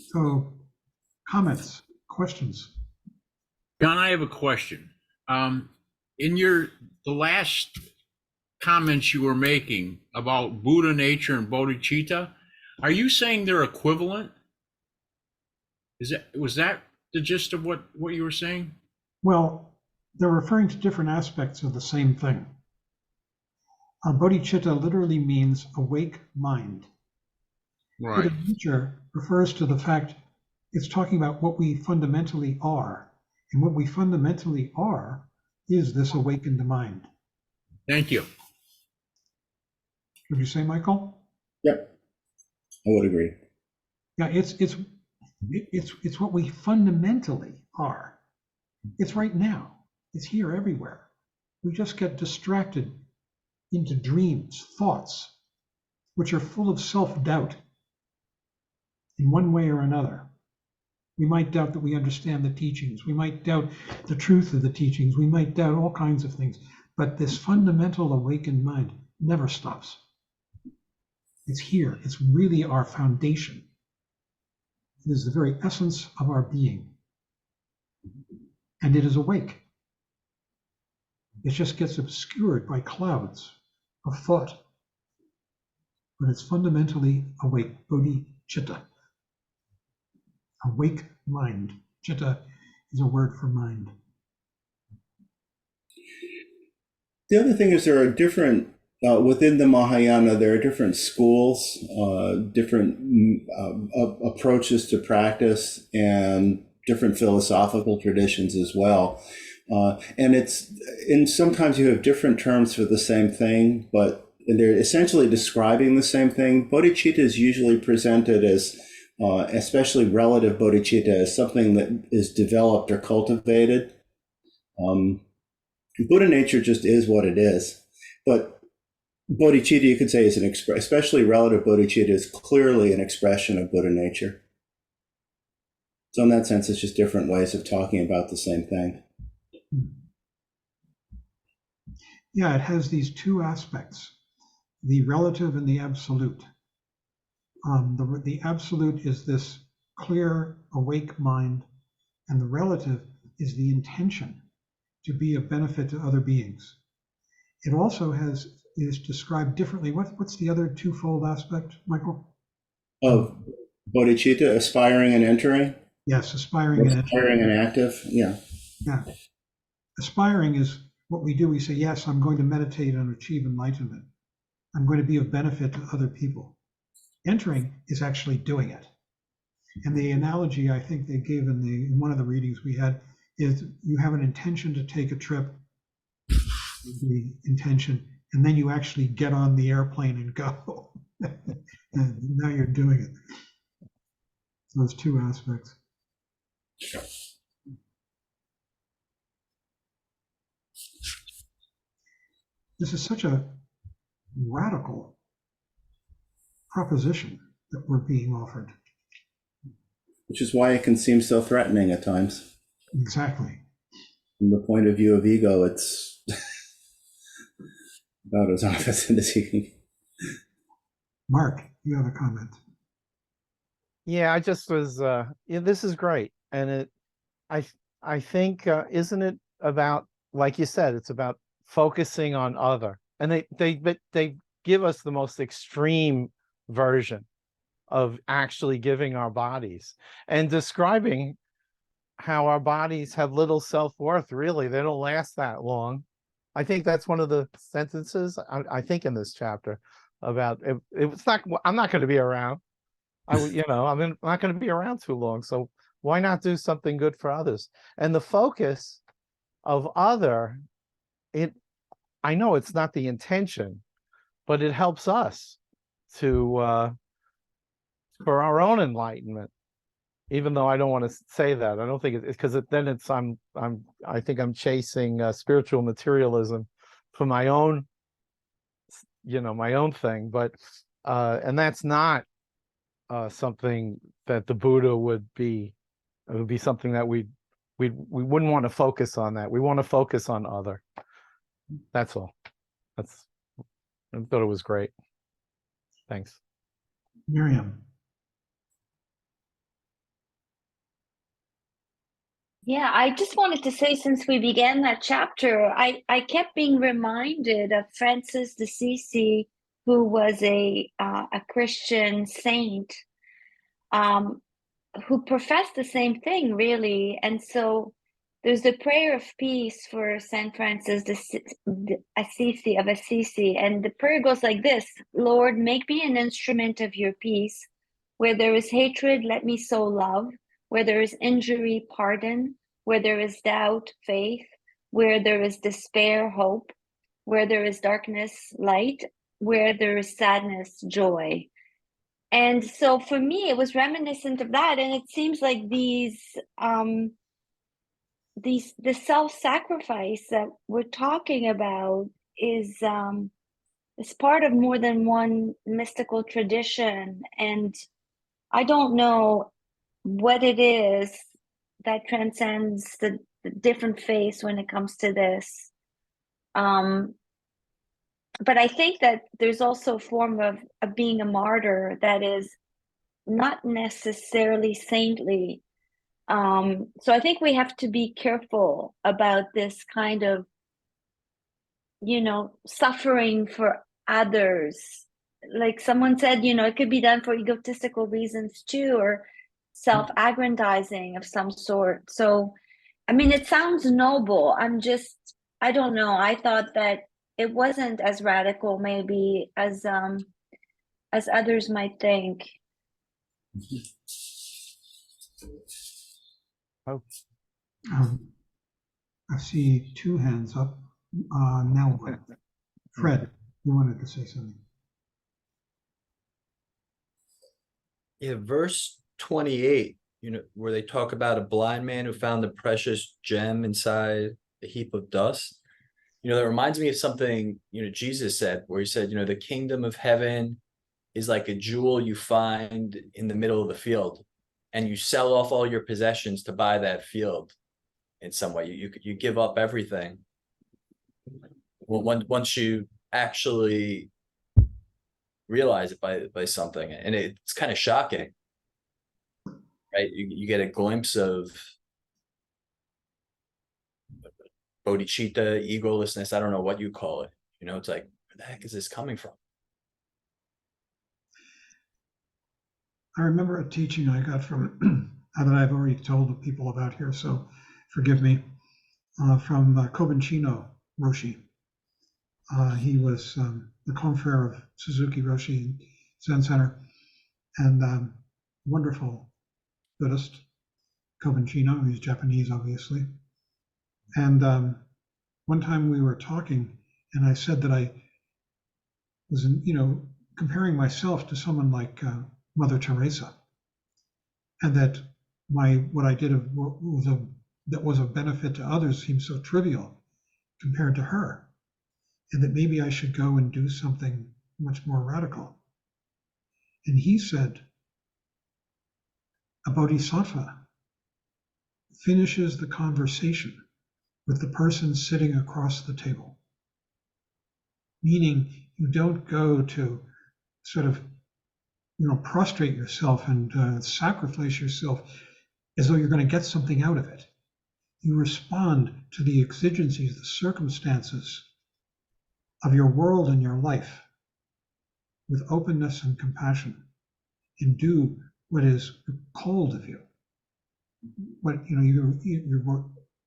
S1: So, comments, questions?
S12: John, I have a question. In the last comments you were making about Buddha nature and bodhicitta, are you saying they're equivalent? Was that the gist of what you were saying?
S1: Well, they're referring to different aspects of the same thing. Bodhicitta literally means awake mind.
S12: Right.
S1: Buddha nature refers to the fact it's talking about what we fundamentally are. And what we fundamentally are is this awakened mind.
S12: Thank you.
S1: Would you say, Michael?
S2: Yep, I would agree.
S1: Yeah, it's what we fundamentally are. It's right now. It's here everywhere. We just get distracted into dreams, thoughts, which are full of self-doubt in one way or another. We might doubt that we understand the teachings. We might doubt the truth of the teachings. We might doubt all kinds of things. But this fundamental awakened mind never stops. It's here. It's really our foundation. It is the very essence of our being. And it is awake. It just gets obscured by clouds of thought. But it's fundamentally awake, bodhicitta. Awake mind. Chitta is a word for mind.
S2: The other thing is there are different, within the Mahayana, there are different schools, different approaches to practice, and different philosophical traditions as well. And sometimes you have different terms for the same thing, but they're essentially describing the same thing. Bodhicitta is usually presented as, especially relative bodhicitta, as something that is developed or cultivated. Buddha nature just is what it is. But bodhicitta, you could say, is especially relative bodhicitta is clearly an expression of Buddha nature. So in that sense, it's just different ways of talking about the same thing.
S1: Yeah, it has these two aspects, the relative and the absolute. The absolute is this clear, awake mind, and the relative is the intention to be of benefit to other beings. It also is described differently. What's the other twofold aspect, Michael?
S2: Of bodhicitta, aspiring and entering?
S1: Yes, aspiring and entering.
S2: Aspiring and active, yeah.
S1: Yeah. Aspiring is what we do. We say, yes, I'm going to meditate and achieve enlightenment. I'm going to be of benefit to other people. Entering is actually doing it. And the analogy I think they gave in one of the readings we had is you have an intention to take a trip, the intention, and then you actually get on the airplane and go. And now you're doing it. Those two aspects. This is such a radical proposition that we're being offered.
S2: Which is why it can seem so threatening at times.
S1: Exactly.
S2: From the point of view of ego, it's about as opposite as you can.
S1: Mark, you have a comment.
S4: Yeah, I just was, this is great. And I think, isn't it about, like you said, it's about focusing on other. And they give us the most extreme version of actually giving our bodies and describing how our bodies have little self-worth. Really, they don't last that long. I think that's one of the sentences I think in this chapter about it's not, I'm not going to be around. I'm not going to be around too long. So why not do something good for others? And the focus of other, I know it's not the intention, but it helps us to for our own enlightenment. Even though I don't want to say that, I don't think it's because then it's I think I'm chasing spiritual materialism for my own, my own thing. But and that's not something that the Buddha would be. It would be something that we wouldn't want to focus on. That we want to focus on other. That's all. I thought it was great. Thanks,
S1: Miriam.
S10: Yeah, I just wanted to say, since we began that chapter, I kept being reminded of Francis de Assisi, who was a Christian saint, who professed the same thing, really. And so there's the prayer of peace for Saint Francis de Assisi, and the prayer goes like this: Lord, make me an instrument of your peace. Where there is hatred, let me sow love. Where there is injury, pardon. Where there is doubt, faith. Where there is despair, hope. Where there is darkness, light. Where there is sadness, joy. And so for me, it was reminiscent of that. And it seems like the self-sacrifice that we're talking about is part of more than one mystical tradition. And I don't know what it is that transcends the different faiths when it comes to this. but I think that there's also a form of being a martyr that is not necessarily saintly. So I think we have to be careful about this kind of, suffering for others. Like someone said, it could be done for egotistical reasons too, or self-aggrandizing of some sort. So, I mean, it sounds noble. I don't know. I thought that it wasn't as radical maybe as others might think.
S4: Oh,
S1: I see two hands up. Now what? Fred, you wanted to say something.
S7: Yeah, verse 28, where they talk about a blind man who found the precious gem inside a heap of dust. That reminds me of something, Jesus said, where he said, the kingdom of heaven is like a jewel you find in the middle of the field, and you sell off all your possessions to buy that field in some way. You give up everything. Well, once you actually realize it by something, and it's kind of shocking, right? You get a glimpse of bodhicitta, egolessness. I don't know what you call it. It's like, where the heck is this coming from?
S1: I remember a teaching I got from that I've already told the people about here, so forgive me, from Kobanchino Roshi. He was the confrere of Suzuki Roshi Zen Center, and wonderful Buddhist. Kobanchino, he's Japanese, obviously. And one time we were talking, and I said that I was, comparing myself to someone like Mother Teresa, and that what I did that was of benefit to others seemed so trivial compared to her, and that maybe I should go and do something much more radical. And he said, a bodhisattva finishes the conversation with the person sitting across the table. Meaning you don't go to sort of, prostrate yourself and sacrifice yourself as though you're going to get something out of it. You respond to the exigencies, the circumstances of your world and your life with openness and compassion, and do what is called of you. What you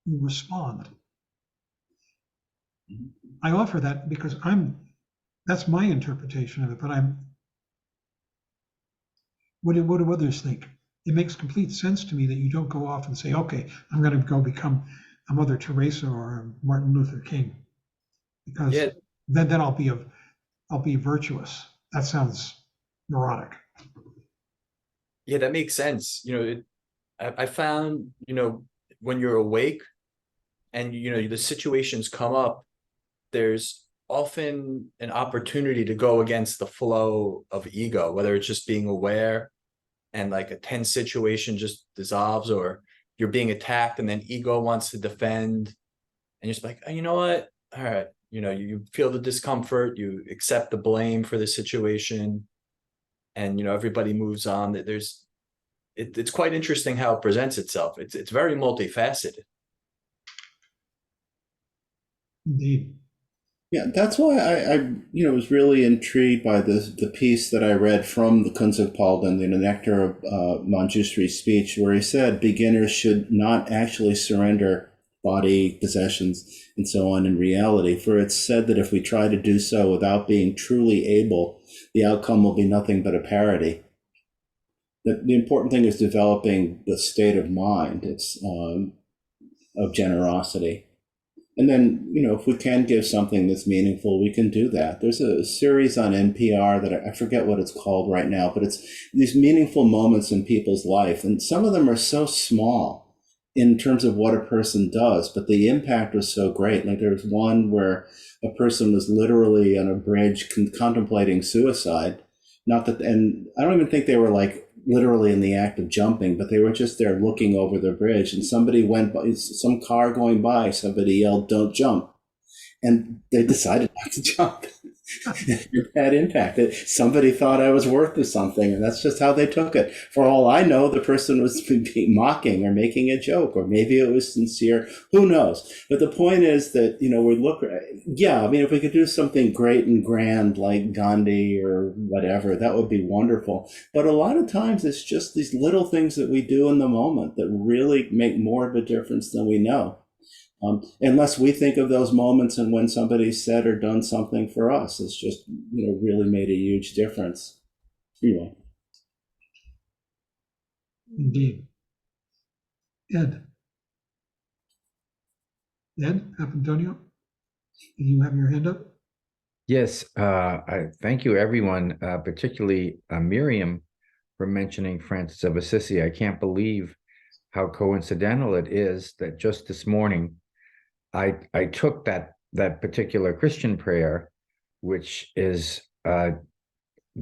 S1: respond. I offer that because that's my interpretation of it, but what do others think? It makes complete sense to me that you don't go off and say, okay, I'm going to go become a Mother Teresa or a Martin Luther King, because then I'll be virtuous. That sounds neurotic.
S7: Yeah, that makes sense. I found, when you're awake and, the situations come up, there's often an opportunity to go against the flow of ego, whether it's just being aware and like a tense situation just dissolves, or you're being attacked and then ego wants to defend, and you're just like, oh, you know what? All right. You feel the discomfort, you accept the blame for the situation, and, everybody moves on. It's quite interesting how it presents itself. It's very multifaceted.
S1: Indeed.
S2: Yeah, that's why I was really intrigued by the piece that I read from the Kunzig Palden, the Nectar of Manjushri's speech, where he said beginners should not actually surrender body, possessions, and so on in reality, for it's said that if we try to do so without being truly able, the outcome will be nothing but a parody. The important thing is developing the state of mind. It's of generosity. And then, if we can give something that's meaningful, we can do that. There's a series on NPR that I forget what it's called right now, but it's these meaningful moments in people's life. And some of them are so small in terms of what a person does, but the impact was so great. Like there was one where a person was literally on a bridge contemplating suicide. And I don't even think they were like literally in the act of jumping, but they were just there looking over the bridge, and somebody went by, some car going by, somebody yelled, "Don't jump." and they decided not to jump. It had impact. Somebody thought I was worth something, and that's just how they took it. For all I know, the person was mocking or making a joke, or maybe it was sincere. Who knows? But the point is that, we look, yeah, I mean, if we could do something great and grand like Gandhi or whatever, that would be wonderful. But a lot of times it's just these little things that we do in the moment that really make more of a difference than we know. Unless we think of those moments and when somebody said or done something for us, it's just, really made a huge difference. Anyway.
S1: Indeed. Ed, Antonio, you have your hand up?
S9: Yes, I thank you, everyone, particularly Miriam, for mentioning Francis of Assisi. I can't believe how coincidental it is that just this morning I took that particular Christian prayer, which is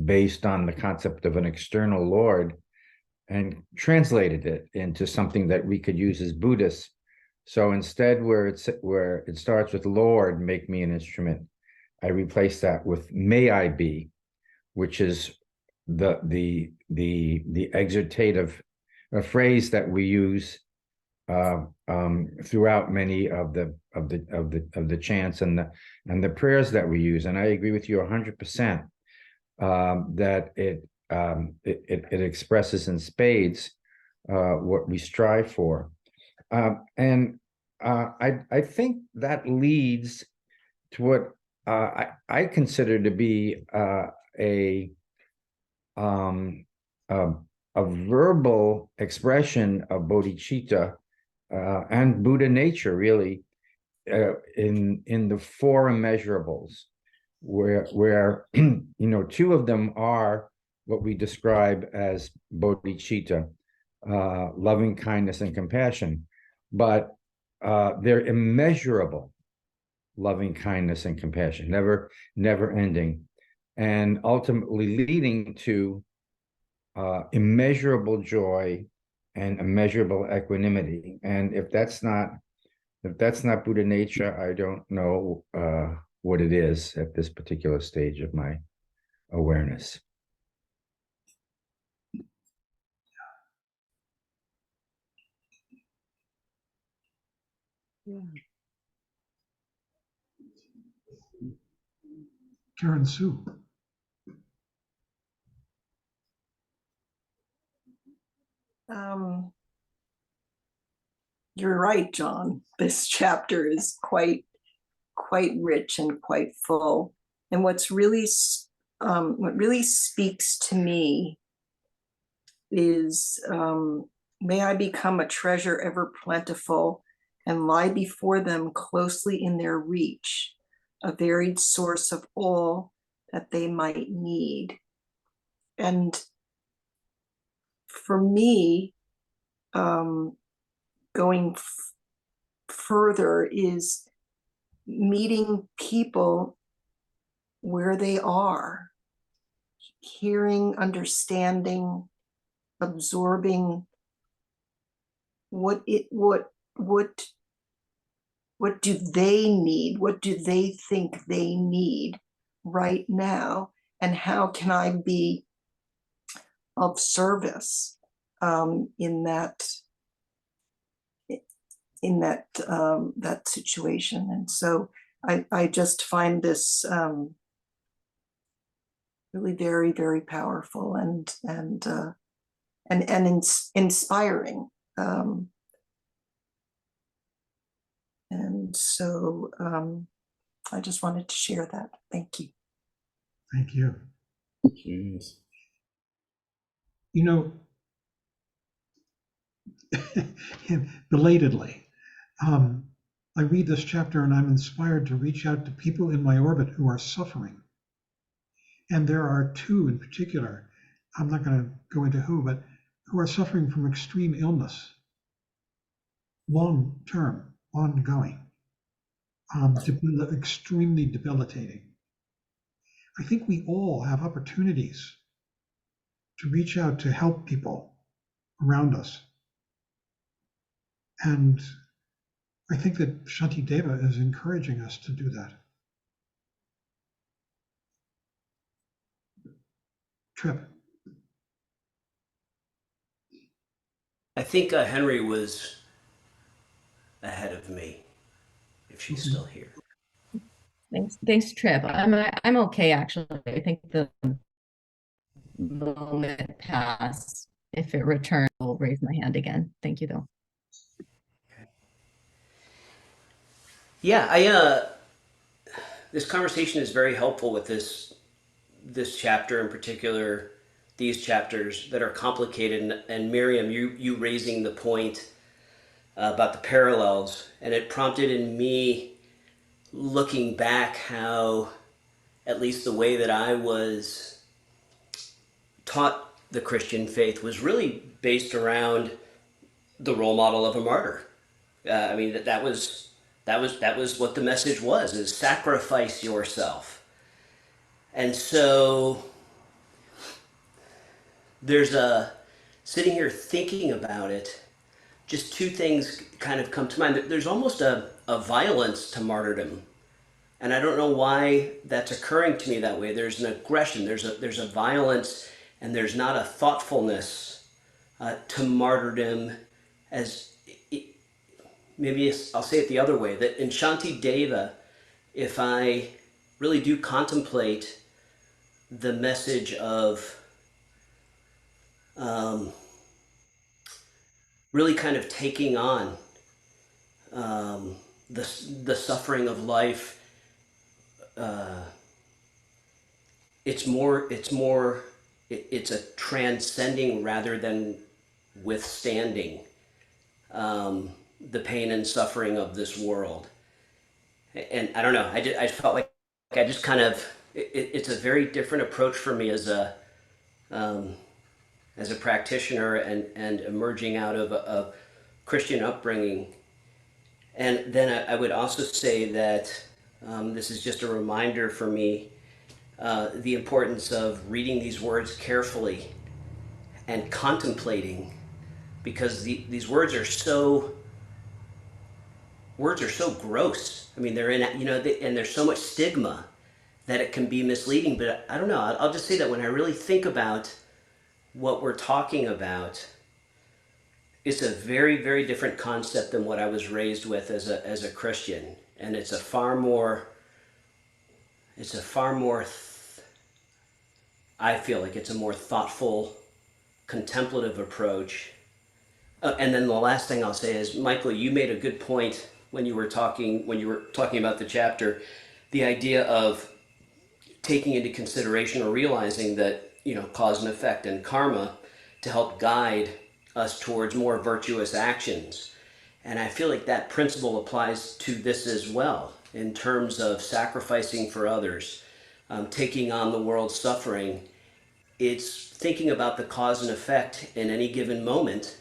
S9: based on the concept of an external Lord, and translated it into something that we could use as Buddhists. So instead, where it starts with Lord, make me an instrument, I replace that with may I be, which is the exhortative phrase that we use throughout many of the chants and the prayers that we use. And I agree with you 100% that it expresses in spades what we strive for. And I think that leads to what I consider to be a verbal expression of bodhicitta and Buddha nature, really, in the four immeasurables, where two of them are what we describe as bodhicitta, loving kindness and compassion, but they're immeasurable loving kindness and compassion, never ending, and ultimately leading to immeasurable joy and immeasurable equanimity. And if that's not Buddha nature, I don't know what it is at this particular stage of my awareness.
S8: Yeah.
S1: Karen Sue.
S14: You're right, John. This chapter is quite rich and quite full. And what really speaks to me is, may I become a treasure ever plentiful and lie before them closely in their reach, a varied source of all that they might need. And for me, going further is meeting people where they are, hearing, understanding, absorbing what do they need, what do they think they need right now, and how can I be of service in that situation. And so I just find this really very, very powerful and inspiring. And so I just wanted to share that. Thank you.
S1: Thank you.
S2: Jeez.
S1: Belatedly, I read this chapter and I'm inspired to reach out to people in my orbit who are suffering. And there are two in particular, I'm not going to go into who, but who are suffering from extreme illness, long term, ongoing, extremely debilitating. I think we all have opportunities to reach out to help people around us. And I think that Shantideva is encouraging us to do that. Trip.
S5: I think Henry was ahead of me, if she's still here.
S6: Thanks, Trip. I'm okay actually. I think the moment passed. If it returns, I'll raise my hand again. Thank you, though.
S5: Yeah, this conversation is very helpful with this chapter in particular, these chapters that are complicated. And Miriam, you raising the point about the parallels, and it prompted in me looking back how, at least the way that I was taught the Christian faith was really based around the role model of a martyr. I mean, that was what the message was: is sacrifice yourself. And so there's sitting here thinking about it, just two things kind of come to mind. There's almost a violence to martyrdom. And I don't know why that's occurring to me that way. There's an aggression, there's a violence, and there's not a thoughtfulness to martyrdom. Maybe I'll say it the other way, that in Shantideva, if I really do contemplate the message of really kind of taking on the suffering of life, it's a transcending rather than withstanding the pain and suffering of this world. And I don't know, I felt like I just kind of, it's a very different approach for me as a practitioner and emerging out of a Christian upbringing. And then I would also say that this is just a reminder for me, the importance of reading these words carefully and contemplating, because these words are so gross. I mean, they're in, and there's so much stigma that it can be misleading. But I don't know. I'll just say that when I really think about what we're talking about, it's a very, very different concept than what I was raised with as a Christian, and it's a far more. I feel like it's a more thoughtful, contemplative approach. And then the last thing I'll say is, Michael, you made a good point when you were talking about the chapter, the idea of taking into consideration or realizing that, cause and effect and karma to help guide us towards more virtuous actions. And I feel like that principle applies to this as well, in terms of sacrificing for others, taking on the world's suffering. It's thinking about the cause and effect in any given moment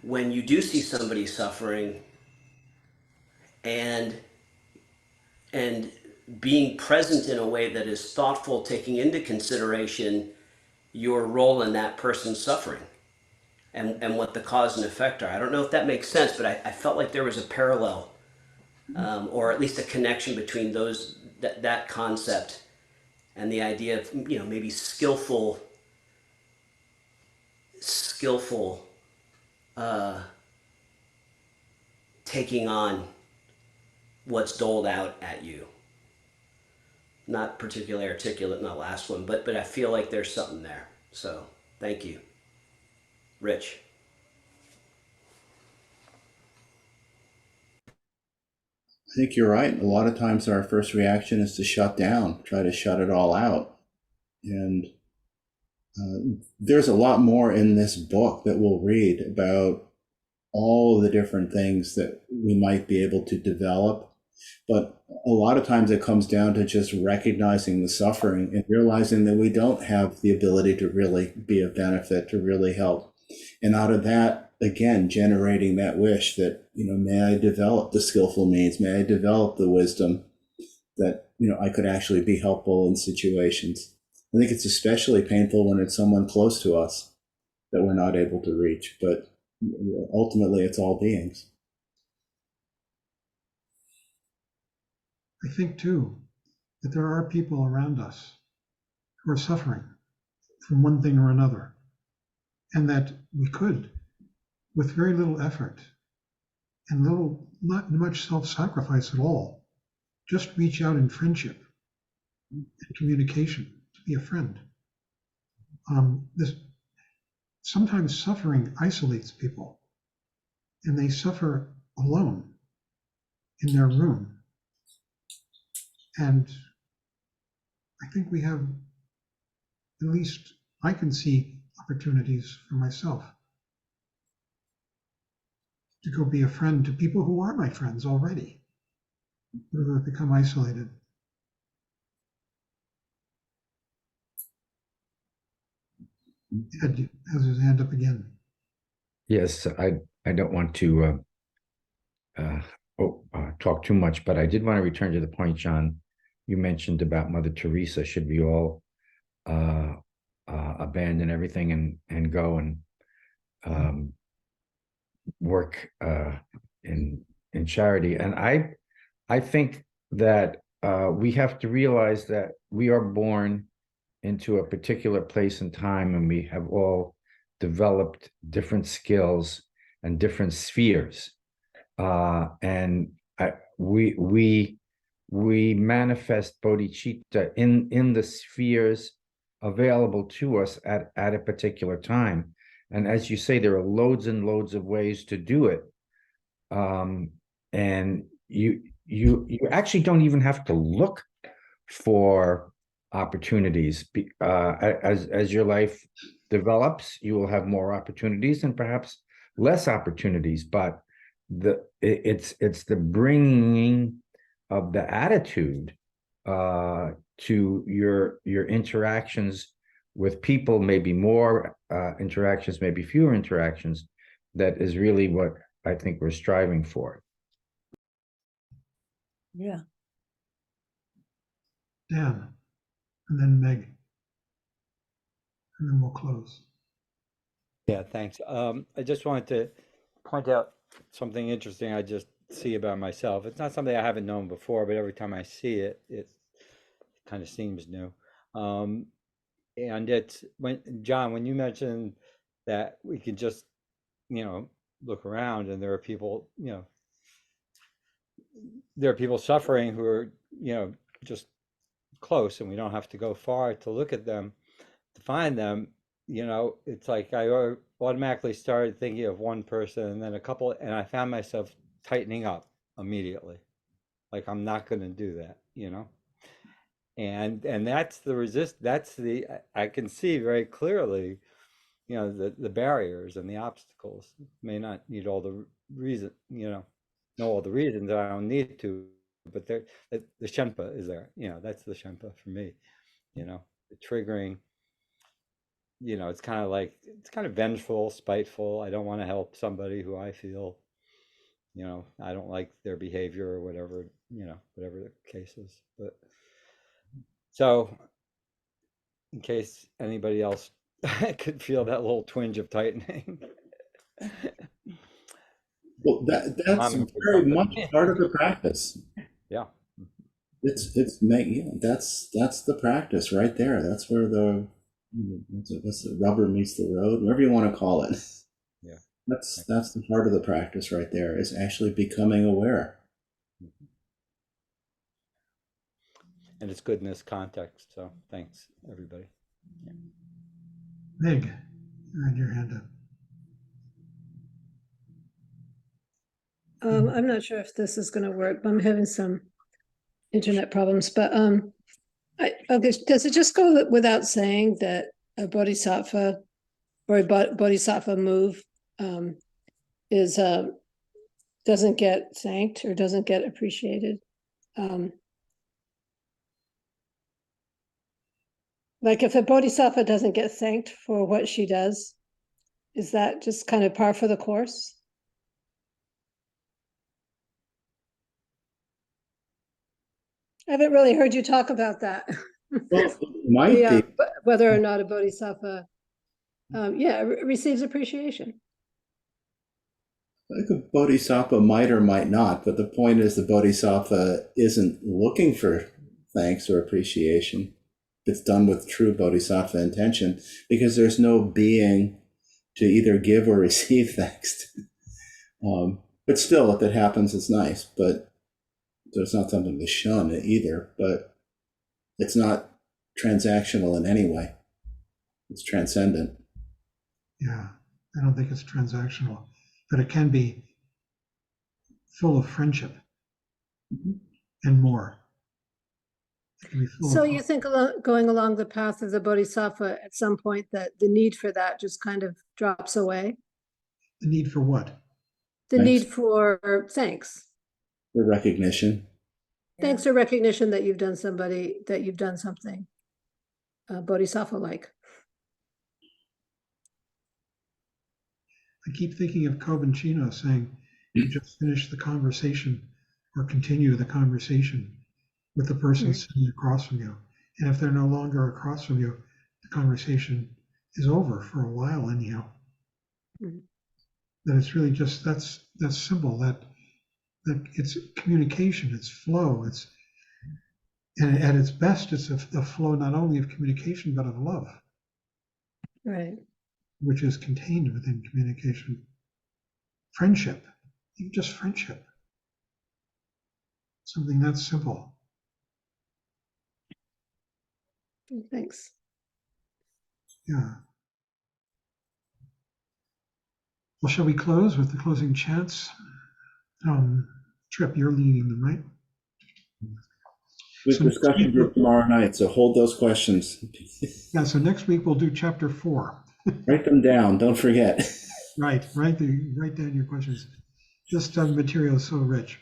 S5: when you do see somebody suffering, and being present in a way that is thoughtful, taking into consideration your role in that person's suffering and what the cause and effect are. I don't know if that makes sense, but I felt like there was a parallel, or at least a connection between that concept and the idea of, maybe skillful taking on what's doled out at you. Not particularly articulate in that last one, but I feel like there's something there. So thank you. Rich.
S2: I think you're right. A lot of times our first reaction is to shut down, try to shut it all out. And there's a lot more in this book that we'll read about all the different things that we might be able to develop. But a lot of times it comes down to just recognizing the suffering and realizing that we don't have the ability to really be of benefit, to really help. And out of that, again, generating that wish that, may I develop the skillful means, may I develop the wisdom that, I could actually be helpful in situations. I think it's especially painful when it's someone close to us that we're not able to reach, but ultimately it's all beings.
S1: I think too that there are people around us who are suffering from one thing or another, and that we could, with very little effort and not much self-sacrifice at all, just reach out in friendship and communication to be a friend. Sometimes suffering isolates people, and they suffer alone in their room. And I think we have, at least I can see opportunities for myself to go be a friend to people who are my friends already, who have become isolated. Ed has his hand up again.
S9: Yes, I don't want to talk too much, but I did want to return to the point, John, you mentioned about Mother Teresa. Should we all abandon everything and go and work in charity? And I think that we have to realize that we are born into a particular place and time, and we have all developed different skills and different spheres. And we manifest bodhicitta in the spheres available to us at a particular time. And as you say, there are loads and loads of ways to do it. And you actually don't even have to look for opportunities. As your life develops, you will have more opportunities and perhaps less opportunities, but it's the bringing of the attitude to your interactions with people, maybe more interactions, maybe fewer interactions, that is really what I think we're striving for.
S8: Yeah.
S1: Dan, and then Meg, and then we'll close.
S11: Yeah, thanks. I just wanted to point out something interesting I just see about myself. It's not something I haven't known before, but every time I see it, it kind of seems new. And it's John, when you mentioned that we can just, look around and there are people, there are people suffering who are, just close, and we don't have to go far to look at them, to find them. It's like I automatically started thinking of one person and then a couple, and I found myself tightening up immediately. Like, I'm not going to do that, and that's I can see very clearly, the barriers and the obstacles. May not need all the reason, know all the reasons. I don't need to, but the Shenpa is there. That's the Shenpa for me. The triggering. It's kind of vengeful, spiteful. I don't want to help somebody who I feel, I don't like their behavior or whatever, whatever the case is. But so, in case anybody else could feel that little twinge of tightening.
S2: Well, that's very much part of the practice.
S11: Yeah.
S2: That's the practice right there. That's where the rubber meets the road, whatever you want to call it.
S11: Yeah.
S2: That's the part of the practice right there, is actually becoming aware.
S11: And it's good in this context. So thanks, everybody. Yeah.
S1: Meg, you had your hand up.
S15: I'm not sure if this is going to work, but I'm having some internet problems. But okay, does it just go without saying that a bodhisattva or a bodhisattva move doesn't get thanked or doesn't get appreciated? Like, if a bodhisattva doesn't get thanked for what she does, is that just kind of par for the course? I haven't really heard you talk about that.
S2: Well, it might be.
S15: Whether or not a bodhisattva receives appreciation.
S2: Like a bodhisattva might or might not, but the point is the bodhisattva isn't looking for thanks or appreciation. It's done with true bodhisattva intention because there's no being to either give or receive thanks to. But still, if it happens, it's nice, but there's not something to shun either, but it's not transactional in any way. It's transcendent.
S1: Yeah, I don't think it's transactional, but it can be full of friendship and more. It can be full
S15: So
S1: of
S15: you think going along the path of the Bodhisattva, at some point that the need for that just kind of drops away?
S1: the need for what?
S15: The
S2: Thanks.
S15: need for thanks.
S2: The recognition.
S15: Thanks or recognition that you've done something Bodhisattva-like.
S1: I keep thinking of Covancino saying, you just finish the conversation or continue the conversation with the person sitting across from you. And if they're no longer across from you, the conversation is over for a while anyhow. That it's really just, that's simple, that it's communication, it's flow, and at its best, it's a flow not only of communication, but of love.
S15: Right.
S1: Which is contained within communication. Friendship, even just friendship. Something that's simple.
S15: Thanks.
S1: Yeah. Well, shall we close with the closing chants? Trip, you're leading them, right?
S2: With discussion group tomorrow night, so hold those questions.
S1: Yeah, so next week we'll do chapter 4.
S2: Write them down, don't forget.
S1: Right, write down your questions. This material is so rich.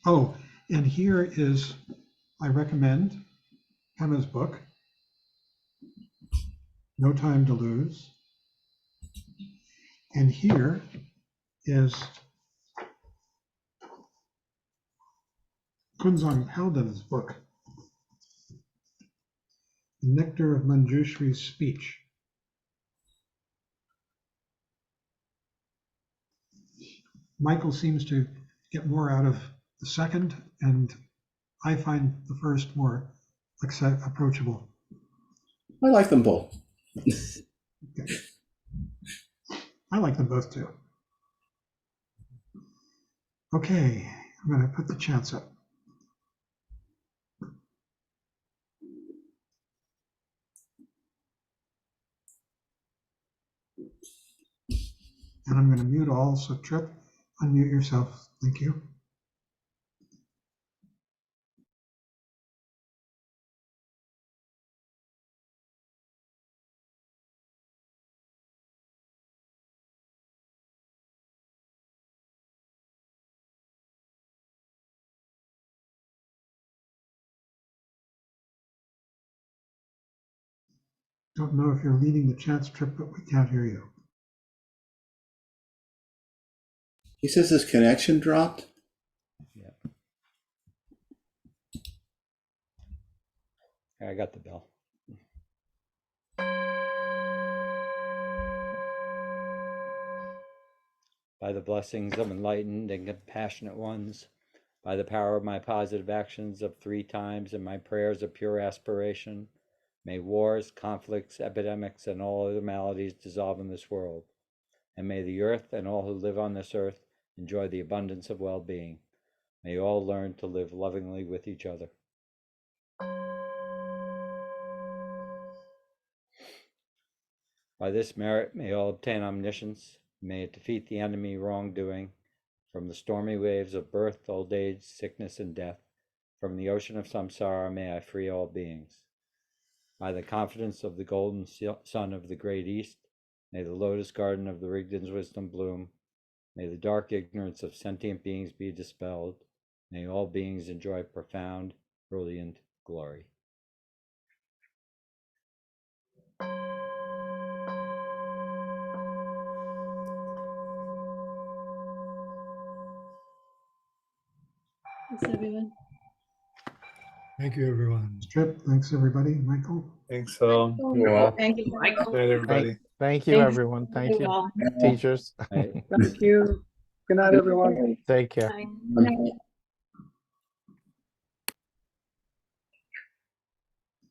S1: Oh, and here is, I recommend Emma's book, No Time to Lose. And here is Kunzang Palden's book, The Nectar of Manjushri's Speech. Michael seems to get more out of the second, and I find the first more approachable.
S2: I like them both.
S1: Okay. I like them both too. Okay, I'm going to put the chants up. And I'm going to mute all, so Trip, unmute yourself. Thank you. Don't know if you're leading the chants, Trip, but we can't hear you.
S2: He says his connection dropped.
S11: Yeah. I got the bell. By the blessings of enlightened and compassionate ones, by the power of my positive actions of 3 times and my prayers of pure aspiration, may wars, conflicts, epidemics, and all other maladies dissolve in this world. And may the earth and all who live on this earth enjoy the abundance of well-being. May all learn to live lovingly with each other. By this merit, may all obtain omniscience. May it defeat the enemy wrongdoing. From the stormy waves of birth, old age, sickness, and death, from the ocean of samsara, may I free all beings. By the confidence of the golden sun of the great East, may the lotus garden of the Rigden's wisdom bloom. May the dark ignorance of sentient beings be dispelled. May all beings enjoy profound, brilliant glory.
S15: Thanks, everyone.
S3: Thank you, everyone.
S1: Trip, thanks everybody. Michael?
S16: Thanks all.
S10: Cool.
S16: You're welcome.
S10: Thank you, Michael.
S16: Good night, everybody.
S4: Thank you,
S10: Thanks,
S4: everyone. Thank you,
S10: everyone.
S4: teachers.
S11: Right.
S16: Thank you. Good night, everyone.
S11: Right.
S4: Take care.
S10: Good night.